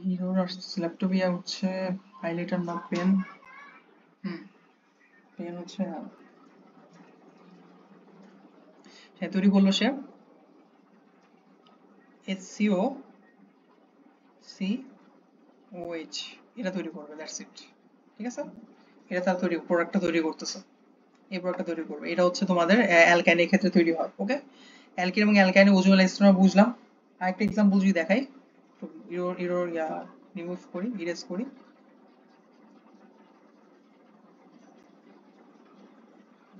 হিরোর আসছে ল্যাপটপে হচ্ছে হাইলাইটার না পেন। পেন হচ্ছে হ্যাঁ তৈরি করলো সে HCO COH এটা তৈরি করবে, দ্যাটস ইট। ঠিক আছে, এটা তার তৈরি প্রোডাক্টটা তৈরি করতেছে, এই প্রোডাক্টটা তৈরি করবে। এটা হচ্ছে তোমাদের অ্যালকাইনের ক্ষেত্রে তৈরি হয়। ওকে, অ্যালকিন এবং অ্যালকাইনের ওজোনাল এস্টার আমরা বুঝলাম। আরেকটা এক্সাম্পল যদি দেখাই, ইরোর রিমুভ করি, ইরেজ করি।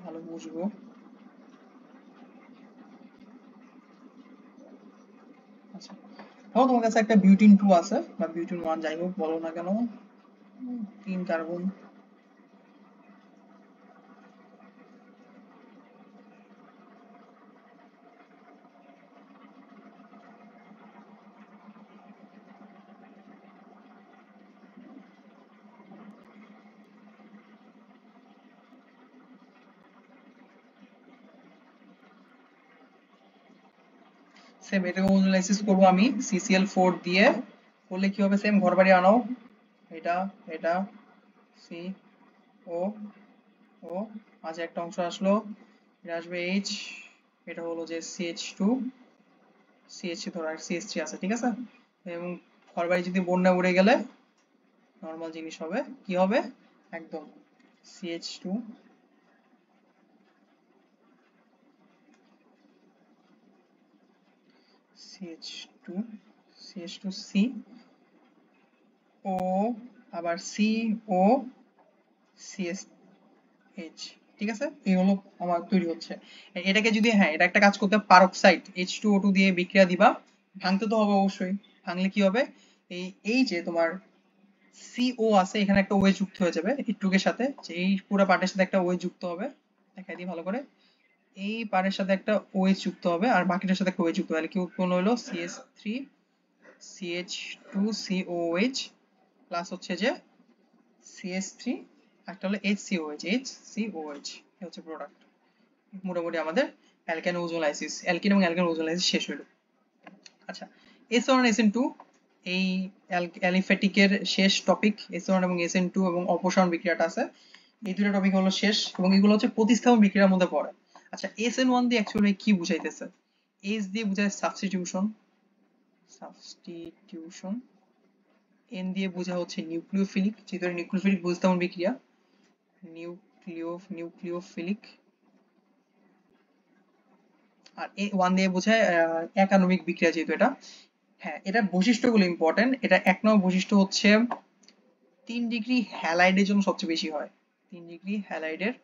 ভালো বুঝবো। আচ্ছা, ধরো তোমার কাছে একটা বিউটিন 2 আছে বা বিউটিন 1 যাই হোক বলো না কেন, 3 কার্বন। সেম এটাকে ওজোনালাইসিস করবো আমি CCl4 দিয়ে। করলে কি হবে, সেম ঘর বাড়ি আনাও, এটা এটা সি ও ও, মাঝে একটা অংশ আসলো, এটা আসবে এইচ, এটা হলো যে CH2 CH ধরো আর CH3 আছে। ঠিক আছে, এবং ঘর বাড়ি যদি বন্যা উড়ে গেলে নর্মাল জিনিস হবে, কি হবে একদম CH2 CH2 CH2C ও, আবার CO CSH। ঠিক আছে, এই হলো আমার তৈরি হচ্ছে। এটাকে যদি, হ্যাঁ এটা একটা কাজ করতে, পারক্সাইড H2O2 দিয়ে বিক্রিয়া দিবা, ভাঙতে তো হবে অবশ্যই। ভাঙলে কি হবে, এই এই যে তোমার CO আছে এখানে একটা ওয়ে যুক্ত হয়ে যাবে এইটুকের সাথে, যে এই পুরো পার্টের সাথে একটা ওয়ে যুক্ত হবে। দেখাই দিই ভালো করে, এই পার্টের সাথে একটা OH যুক্ত হবে আর বাকিটার সাথে একটা OH যুক্ত হবে, তাহলে কি উৎপন্ন হলো CS3 CH2COH প্লাস হচ্ছে যে CH3, একটা হলো HCOH এই হচ্ছে প্রোডাক্ট। মোটামুটি আমাদের অ্যালকেন ওজোলাইসিস, অ্যালকিন এবং অ্যালকেন ওজোলাইসিস শেষ হলো। আচ্ছা, SO1 SN2 এই অ্যালিফ্যাটিকের শেষ টপিক। SO1 এবং SN2 এবং অপসারণ বিক্রিয়াটা আছে, এই দুটো টপিক হলো শেষ, এবং এগুলো হচ্ছে প্রতিস্থাপন বিক্রিয়ার মধ্যে পড়ে। আচ্ছা, SN1 দিয়ে অ্যাকচুয়ালি কি বুঝাইতেছে? H দিয়ে বোঝায় সাবস্টিটিউশন, সাবস্টিটিউশন। N দিয়ে বোঝা হচ্ছে নিউক্লিওফিলিক, যেহেতু নিউক্লিওফিলিক প্রতিস্থাপন বিক্রিয়া, নিউক্লিওফিলিক। আর A1 দিয়ে বোঝায় একাণবিক বিক্রিয়া, যেহেতু এটা। হ্যাঁ, এটার বৈশিষ্ট্যগুলো ইম্পর্টেন্ট। এটা 1 নম্বর বৈশিষ্ট্য হচ্ছে 3 ডিগ্রি হ্যালাইডের জন্য সবচেয়ে বেশি হয়, 3 ডিগ্রি হ্যালাইডের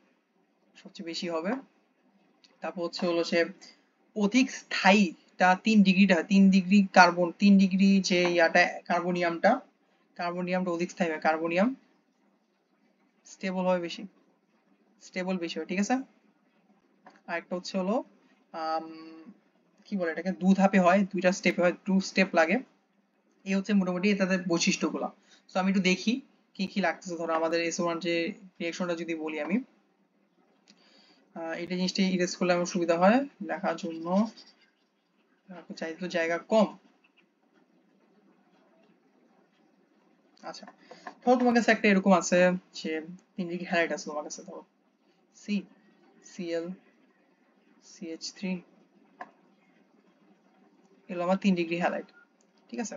সবচেয়ে বেশি হবে। তারপর হচ্ছে হলো সে অধিক স্থায়ীটা 3 ডিগ্রি কার্বন, 3 ডিগ্রি যে ইয়াটা কার্বনিয়ামটা অধিক স্থায়ী হয়, কার্বনিয়াম স্টেবল হয় বেশি, স্টেবল বেশি হয়। ঠিক আছে, আর একটা হচ্ছে হলো আম, কি বলে এটাকে, 2 ধাপে হয়, 2টা স্টেপে হয়, 2 স্টেপ লাগে। এই হচ্ছে মোটামুটি তাদের বৈশিষ্ট্যগুলো। তো আমি একটু দেখি কি কি লাগতেছে। ধরো আমাদের SO1 যে রিঅ্যাকশনটা যদি বলি আমি, এটা জিনিসটা ইরেজ করলে আমার সুবিধা হয় লেখার জন্য, চাই তো জায়গা কম। আচ্ছা, ধরো তোমার কাছে একটা এরকম আছে যে 3 ডিগ্রি হ্যালাইড আছে তোমার কাছে, ধরো সি Cl CH3, এগুলো আমার 3 ডিগ্রি হ্যালাইড। ঠিক আছে,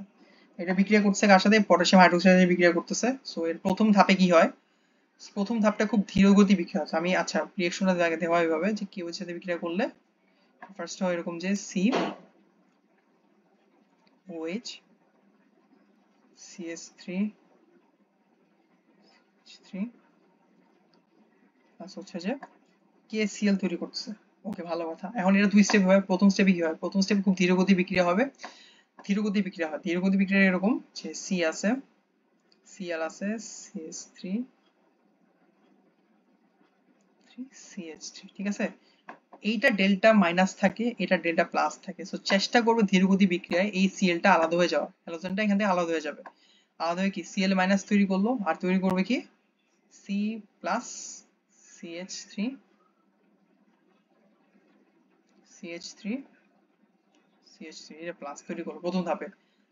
এটা বিক্রিয়া করছে কার সাথে, পটাশিয়াম হাইড্রোক্সাইড সাথে বিক্রিয়া করতেছে। সো এর প্রথম ধাপে কি হয়, প্রথম ধাপটা খুব ধীর গতি বিক্রিয়া হচ্ছে। আমি আচ্ছা রিঅ্যাকশনটা দেওয়া এইভাবে যে কেউ এর সাথে বিক্রিয়া করলে ফার্স্ট হয় এরকম যে COH CH3 প্লাস হচ্ছে যে KCl তৈরি করতেছে। ওকে, ভালো কথা। এখন এটা 2 স্টেপ হয়। প্রথম স্টেপে কি হয়, প্রথম স্টেপে খুব ধীরগতি বিক্রিয়া হবে, ধীরগতি বিক্রিয়া এরকম যে C আছে, Cl আছে, CH3 CH3 ঠিক আছে, এইটা ডেল্টা মাইনাস থাকে, এটা ডেল্টা প্লাস থাকে। সো চেষ্টা করবে ধীরগতি বিক্রিয়ায় এই সিএলটা আলাদা হয়ে যাওয়া, হ্যালোজেনটা এখান থেকে আলাদা হয়ে যাবে। আলাদা হয়ে কি সিএল মাইনাস তৈরি করলো, আর তৈরি করবে কি C plus CH3 CH3 CH3 এটা প্লাস তৈরি করলো প্রথম ধাপে।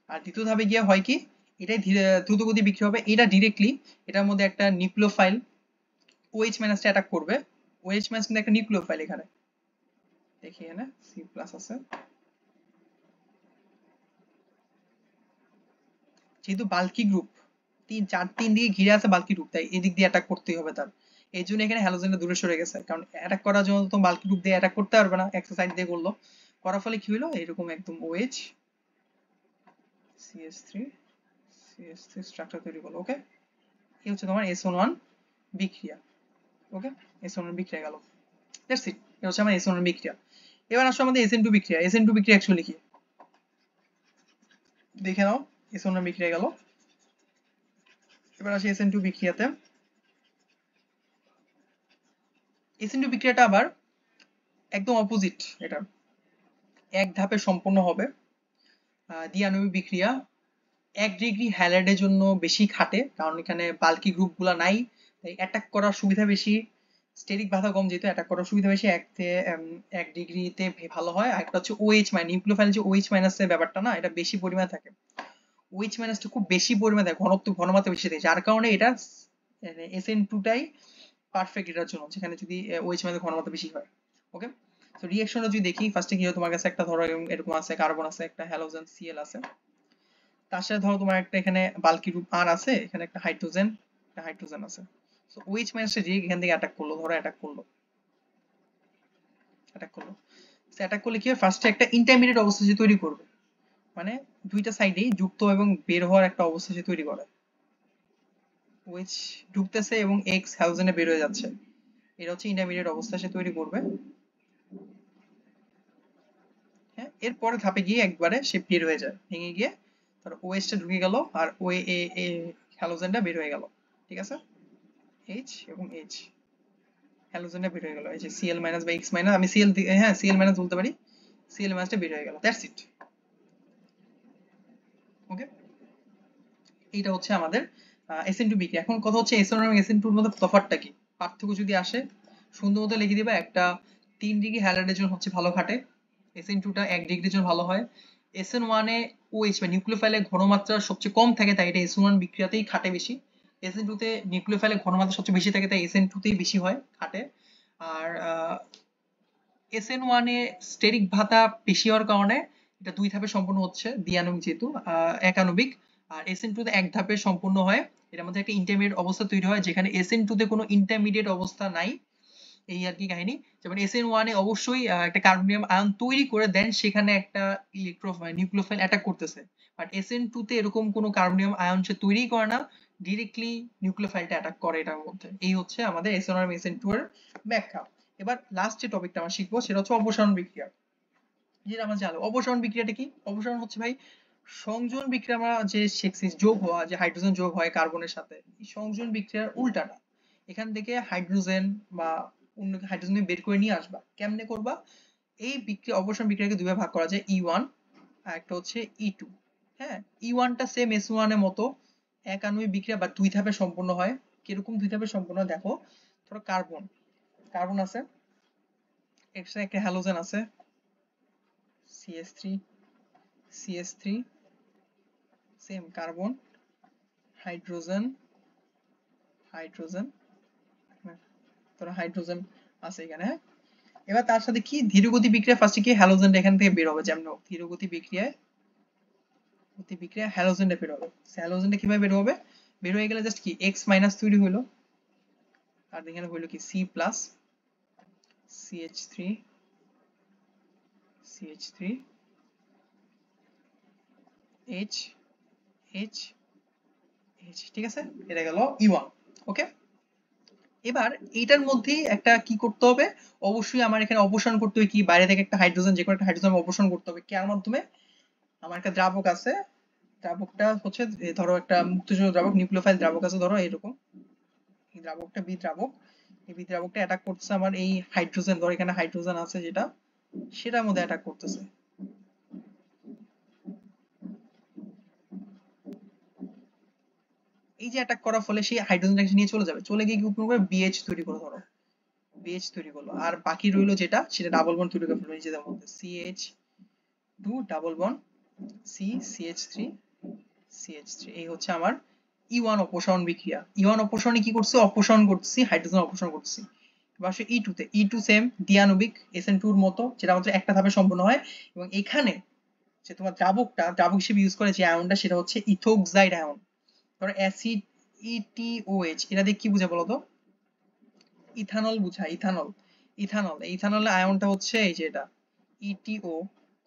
আর দ্বিতীয় ধাপে গিয়ে হয় কি, এটাই দ্রুতগতি বিক্রিয়া হবে, এটা ডিরেক্টলি এটার মধ্যে একটা নিউক্লিওফাইল OH মাইনাসটা অ্যাটাক করবে। OH মাইনাস কিন্তু একটা নিউক্লিওফাইল, এখানে দেখি এখানে সি প্লাস আছে, যেহেতু বাল্কি গ্রুপ তিন দিকে ঘিরে আছে বাল্কি গ্রুপ, তাই এদিক দিয়ে অ্যাটাক করতেই হবে তার। এই জন্য এখানে হ্যালোজেনটা দূরে সরে গেছে, কারণ অ্যাটাক করার জন্য তো বাল্কি গ্রুপ দিয়ে অ্যাটাক করতে পারবে না, একটা সাইড দিয়ে করলো, করার ফলে কি হলো এরকম একদম OH CH3 CH3 স্ট্রাকচার তৈরি করলো। ওকে, এই হচ্ছে তোমার SN1 বিক্রিয়া। ওকে, SN1 বিক্রিয়া গেল, দ্যাটস ইট, এটা হচ্ছে আমার SN1 বিক্রিয়া। এবার আসলে আমাদের SN2 বিক্রিয়া। SN2 বিক্রিয়া অ্যাকচুয়ালি কি দেখে নাও, SN1 বিক্রিয়া গেল। এবার আসি SN2 বিক্রিয়াতে। SN2 বিক্রিয়াটা আবার একদম অপোজিট, এটা এক ধাপে সম্পন্ন হবে। দ্বিআণবিক বিক্রিয়া 1 ডিগ্রি হ্যালাইডের জন্য বেশি খাটে, কারণ এখানে বাল্কি গ্রুপ গুলা নাই, তাই অ্যাটাক করার সুবিধা বেশি, স্টেরিক বাধা কম, যেহেতু অ্যাটাক করার সুবিধা বেশি, 1 ডিগ্রিতে ভালো হয়। আর একটা হচ্ছে OH মাইনাস, নিউক্লিওফাইল যে OH মাইনাসের ব্যাপারটা না, এটা বেশি পরিমাণে থাকে, OH মাইনাসটা খুব বেশি পরিমাণে থাকে, ঘনমাত্রা বেশি থাকে, যার কারণে এটা SN2 টাই পারফেক্ট এটার জন্য, যেখানে যদি OH মাইনাসের ঘনমাত্রা বেশি হয়। ওকে, তো রিঅ্যাকশনটা যদি দেখি, ফার্স্টে কি হয়, তোমার কাছে একটা ধরো এরকম আছে, কার্বন আছে, একটা হ্যালোজেন Cl আছে, তার সাথে ধরো তোমার একটা এখানে বাল্কি গ্রুপ আর আছে, এখানে একটা হাইড্রোজেন আছে। সো OH মাইনাসটা যে এখান থেকে অ্যাটাক করলো, ধরো অ্যাটাক করলো অ্যাটাক করলে কি হয়, ফার্স্টে একটা ইন্টারমিডিয়েট অবস্থা সে তৈরি করবে, মানে দুইটা সাইডেই যুক্ত এবং বের হওয়ার একটা অবস্থা সে তৈরি করে। OH ঢুকতেছে এবং X হ্যালোজেনে বের হয়ে যাচ্ছে, এটা হচ্ছে ইন্টারমিডিয়েট অবস্থা সে তৈরি করবে। হ্যাঁ, এরপরে ধাপে গিয়ে একবারে সে বের হয়ে যায়, ভেঙে গিয়ে ধরো OH টা ঢুকে গেল আর হ্যালোজেনটা বের হয়ে গেল। ঠিক আছে, H এবং H হ্যালোজেনটা বের হয়ে গেল, এই যে Cl মাইনাস বা X মাইনাস, আমি Cl হ্যাঁ Cl মাইনাস বলতে পারি, Cl মাইনাসটা বের হয়ে গেল, দ্যাটস ইট। ওকে, এইটা হচ্ছে আমাদের SN2 বিক্রিয়া। এখন কথা হচ্ছে SN1 এবং SN2 এর মধ্যে তফাৎটা কি, পার্থক্য যদি আসে সুন্দর মতো লিখে দিবা। একটা 3 ডিগ্রি হ্যালাইডের জন্য হচ্ছে ভালো খাটে, SN2 টা 1 ডিগ্রির জন্য ভালো হয়। SN1 এ OH বা নিউক্লিওফাইলের ঘনমাত্রা সবচেয়ে কম থাকে, তাই এটা SN1 বিক্রিয়াতেই খাটে বেশি। SN2 তে নিউক্লিওফাইলের ঘনমাত্রা সবচেয়ে বেশি থাকে, তাই SN2 তেই বেশি হয় খাটে। আর SN1 এ স্টেরিক ভাতা বেশি হওয়ার কারণে এটা 2 ধাপে সম্পন্ন হচ্ছে, দ্বিআণবিক যেহেতু একাণবিক। আর SN2 তে 1 ধাপে সম্পন্ন হয়, এর মধ্যে একটা ইন্টারমিডিয়েট অবস্থা তৈরি হয়, যেখানে SN2 তে কোনো ইন্টারমিডিয়েট অবস্থা নাই, এই আর কি কাহিনী। যেমন SN1 এ অবশ্যই একটা কার্বনিয়াম আয়ন তৈরি করে দেন, সেখানে একটা নিউক্লিওফাইল অ্যাটাক করতেছে, বাট SN2 তে এরকম কোনো কার্বনিয়াম আয়ন সে তৈরি করে না, ডিরেক্টলি নিউক্লিওফাইলটা অ্যাটাক করে এটার মধ্যে। এই হচ্ছে আমাদের SN1 এবং SN2 এর ব্যাখ্যা। এবার লাস্ট যে টপিকটা আমরা শিখবো সেটা হচ্ছে অপসারণ বিক্রিয়া। যেটা আমরা জানবো অপসারণ বিক্রিয়াটা কি। অপসারণ হচ্ছে ভাই সংযোজন বিক্রিয়া, আমরা যে শিখছি যোগ হওয়া, যে হাইড্রোজেন যোগ হয় কার্বনের সাথে, এই সংযোজন বিক্রিয়ার উল্টাটা, এখান থেকে হাইড্রোজেন বা অন্য হাইড্রোজেন বের করে নিয়ে আসবা, কেমনে করবা। এই বিক্রিয়া, অপসারণ বিক্রিয়াকে দুইভাবে ভাগ করা যায়, E1 আর একটা হচ্ছে E2। হ্যাঁ, E1 টা সেম S1 এর মতো একাণবিক বিক্রিয়া বা 2 ধাপে সম্পন্ন হয়। কিরকম 2 ধাপে সম্পন্ন হয় দেখো, ধরো কার্বন আছে, এক্সট্রা একটা হ্যালোজেন আছে CH3 CH3, same carbon hydrogen hydrogen ধরো হাইড্রোজেন আছে এখানে। হ্যাঁ, এবার তার সাথে কি ধীরগতি বিক্রিয়া, ফার্স্টে কি হ্যালোজেনটা এখান থেকে বের হবে, যেমন ধীরগতি বিক্রিয়ায় হ্যালোজেনটা বের হবে। হ্যালোজেনটা কিভাবে বের হবে, বের হয়ে গেলে জাস্ট কি X মাইনাস তৈরি হলো, আর এখানে হইলো কি C plus CH3 H H H, ঠিক আছে, এটা গেল E1। ওকে, এবার এইটার মধ্যে একটা কি করতে হবে, অবশ্যই আমার এখানে অপসারণ করতে হবে, কি বাইরে থেকে একটা হাইড্রোজেন, যে কোনো একটা হাইড্রোজেন অপসারণ করতে হবে, কার মাধ্যমে, আমার একটা দ্রাবক আছে, দ্রাবকটা হচ্ছে ধরো একটা মুক্তযোজক দ্রাবক, নিউক্লিওফাইল দ্রাবক আছে ধরো এরকম, এই দ্রাবকটা বি দ্রাবক, এই বিদ্রাবকটা অ্যাটাক করতেছে আমার এই হাইড্রোজেন, ধর এখানে হাইড্রোজেন আছে যেটা, সেটার মধ্যে অ্যাটাক করতেছে। এই যে অ্যাটাক করার ফলে সেই হাইড্রোজেনটাকে নিয়ে চলে যাবে, চলে গিয়ে কি উৎপন্ন করবে, বিএইচ তৈরি করে, ধরো বিএইচ তৈরি করলো, আর বাকি রইলো যেটা, সেটা ডাবল বন্ড তৈরি করে ফেলবে নিজেদের মধ্যে, CH2 double bond C, CH3 CH3। এই হচ্ছে আমার E1 অপসারণ বিক্রিয়া। E1 অপসারণে কি করছে, অপসারণ করতেছি, হাইড্রোজেন অপসারণ করতেছি। এবার আসে E2 তে, E2 সেম দ্বিআণবিক SN2 এর মতো, যেটা মাত্র একটা ধাপে সম্পন্ন হয়, এবং এখানে যে তোমার দ্রাবকটা, দ্রাবক হিসেবে ইউজ করে যে আয়নটা, সেটা হচ্ছে ইথোক্সাইড আয়ন। ধরো অ্যাসিড ETOH, এটা দিয়ে কি বুঝে বলো তো, ইথানল বুঝায়, ইথানল, ইথানল, ইথানলের আয়নটা হচ্ছে এই যে এটা ETO,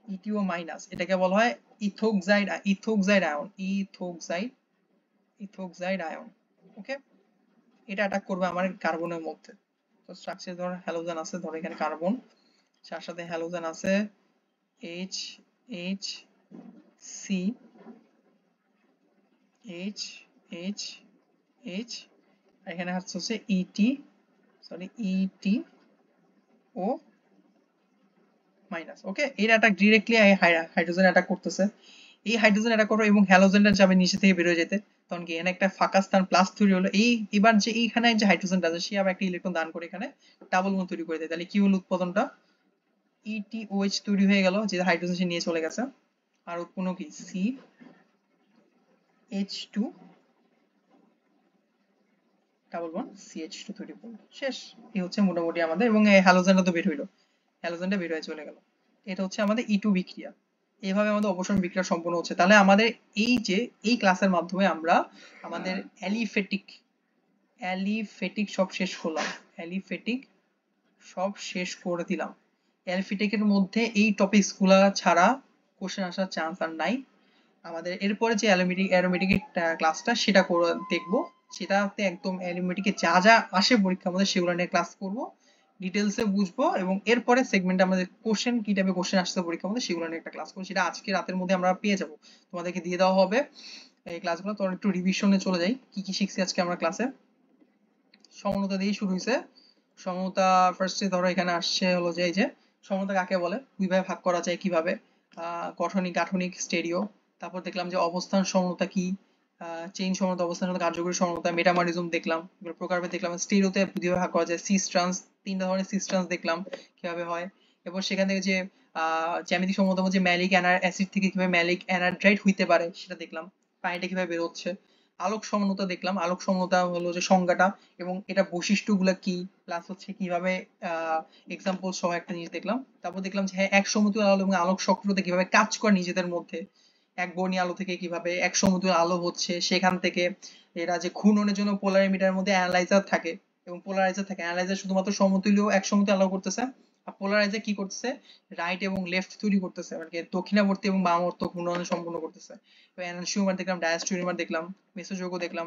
ETO মাইনাস, এটাকে বলা হয় ইথোক্সাইড, ইথোক্সাইড আয়ন, ইথোক্সাইড আয়ন। ওকে, এটা অ্যাটাক করবে আমার কার্বনের মধ্যে। তো স্ট্রাকচার ধর হ্যালোজেন আছে, ধর এখানে কার্বন, তার সাথে হ্যালোজেন আছে H H C H H H, আর এখানে হচ্ছে ETO মাইনাস। ওকে, এর অ্যাটাক ডিরেক্টলি হাইড্রোজেন অ্যাটাক করতেছে। এই হাইড্রোজেন অ্যাটাক করবে এবং হ্যালোজেনটা যাবে নিচে থেকে বের হয়ে যেতে, তখন কি এখানে একটা ফাঁকা স্থান প্লাস তৈরি হলো। এই এবার যে এইখানে যে হাইড্রোজেনটা আছে, সে আবার একটা ইলেকট্রন দান করে এখানে ডাবল বন্ড তৈরি করে দেয়। তাহলে কি হলো উৎপাদনটা, ETOH তৈরি হয়ে গেল, যে হাইড্রোজেন সে নিয়ে চলে গেছে, আর উৎপন্ন কি CH2 ডাবল বন্ড CH2 তৈরি করলো, শেষ। এই হচ্ছে মোটামুটি আমাদের, এবং এই হ্যালোজেনটা তো বের হইলো, হ্যালোজেনটা বের হয়ে চলে গেল। এটা হচ্ছে আমাদের E2 বিক্রিয়া। এইভাবে আমাদের অপসারণ বিক্রিয়া সম্পন্ন হচ্ছে। তাহলে আমাদের এই যে এই ক্লাসের মাধ্যমে আমরা আমাদের অ্যালিফেটিক সব শেষ করলাম, অ্যালিফেটিক সব শেষ করে দিলাম। অ্যালিফেটিকের মধ্যে এই টপিকস গুলা ছাড়া কোশ্চেন আসার চান্স আর নাই। আমাদের এরপরে যে অ্যারোমেটিকের ক্লাসটা, সেটা দেখবো, সেটাতে একদম অ্যারোমেটিকে যা যা আসে পরীক্ষার মধ্যে সেগুলো নিয়ে ক্লাস করব, ডিটেলসে বুঝবো, এবং এরপরে সেগমেন্টে আমাদের কোশ্চেন কি টাইপের কোশ্চেন আসছে পরীক্ষার মধ্যে সেগুলো নিয়ে একটা ক্লাস করবো, সেটা আজকে রাতের মধ্যে আমরা পেয়ে যাব, তোমাদেরকে দিয়ে দেওয়া হবে এই ক্লাসগুলো। তো একটু রিভিশনে চলে যাই, কি কি শিখছি আজকে আমরা ক্লাসে। সমতা দিয়ে শুরু হয়েছে। সমতা ফার্স্টে ধরো এখানে আসছে হলো যে, এই যে সমতা কাকে বলে, দুই ভাগে ভাগ করা যায় কিভাবে, গঠনিক, গাঠনিক, স্টেরিও। তারপর দেখলাম যে অবস্থান সমতা কি, চেইন সমতা, অবস্থান সমতা, কার্যকরী সমতা, মেটামরিজম দেখলাম, এগুলো প্রকারভেদ দেখলাম। স্টেরিওতে দুইভাবে ভাগ করা যায়, সিস ট্রান্স, তিনটা ধরনের সিস ট্রান্স দেখলাম কিভাবে হয়। এরপর সেখান থেকে যে জ্যামিতিক সমতা, যে ম্যালিক অ্যাসিড থেকে কিভাবে ম্যালিক অ্যানাড্রাইট হইতে পারে সেটা দেখলাম, পানিটা কিভাবে বের হচ্ছে। আলোক সমতা দেখলাম, আলোক সমতা হলো যে সংজ্ঞাটা এবং এটা বৈশিষ্ট্যগুলো কি, প্লাস হচ্ছে কিভাবে এক্সাম্পল সহ একটা জিনিস দেখলাম। তারপর দেখলাম যে হ্যাঁ, এক সমতুল আলো এবং আলোক সক্রিয়তা কিভাবে কাজ করে নিজেদের মধ্যে, এক বর্ণীয় আলো থেকে কিভাবে এক সমতুল আলো হচ্ছে, সেখান থেকে এরা যে ঘূর্ণনের জন্য পোলারিমিটারের মধ্যে অ্যানালাইজার থাকে, এবং পোলারাইজার থাকে, অ্যানালাইজার শুধুমাত্র সমতুল্য এক সমতুল আলো করতেছে, আর পোলারাইজার কি করতেছে, রাইট এবং লেফট তৈরি করতেছে, মানে দক্ষিণাবর্তী এবং বামাবর্ত ঘূর্ণন সম্পূর্ণ করতেছে। এনানসিওমার দেখলাম, ডায়াস্টোরিমার দেখলাম, মেসোযৌগ দেখলাম।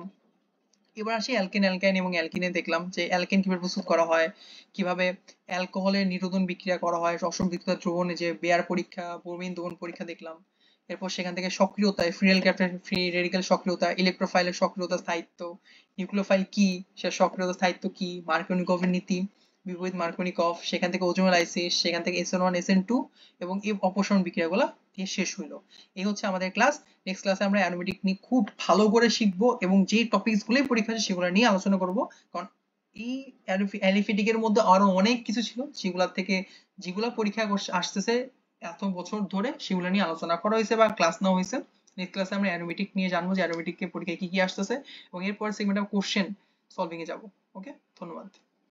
এবার আসি অ্যালকেন, অ্যালকাইন এবং অ্যালকিনে দেখলাম যে অ্যালকেন কিভাবে প্রস্তুত করা হয়, কিভাবে অ্যালকোহলের নিরোধন বিক্রিয়া করা হয়, অসম্পৃক্ততা দ্রবণে যে বেয়ার পরীক্ষা, ব্রোমিন দ্রবণ পরীক্ষা দেখলাম। এরপর সেখান থেকে সক্রিয়তা, ফ্রি রেডিক্যাল সক্রিয়তা, ইলেকট্রোফাইলের সক্রিয়তা, স্থায়িত্ব, নিউক্লিওফাইল কি, সে সক্রিয়তা স্থায়িত্ব কি, মার্কোনিকভের নীতি, বিপরীত মার্কোনিকভ, সেখান থেকে ওজোনোলাইসিস, সেখান থেকে SN1 SN2 এবং এই অপসারণ বিক্রিয়াগুলো দিয়ে শেষ হইলো। এই হচ্ছে আমাদের ক্লাস। নেক্সট ক্লাসে আমরা অ্যারোমেটিক নিয়ে খুব ভালো করে শিখবো, এবং যে টপিকস গুলোই পরীক্ষা আছে সেগুলো নিয়ে আলোচনা করব, কারণ এই অ্যালিফেটিকের মধ্যে আরো অনেক কিছু ছিল, যেগুলো পরীক্ষা আসতেছে এত বছর ধরে, সেগুলো নিয়ে আলোচনা করা হয়েছে বা ক্লাস নেওয়া হয়েছে। নেক্সট ক্লাসে আমরা অ্যারোমেটিক নিয়ে জানবো যে অ্যারোমেটিক পরীক্ষায় কি কি আসতেছে, এবং এরপর সেগমেন্টে কোশ্চেন সলভিং এ যাব। ওকে, ধন্যবাদ।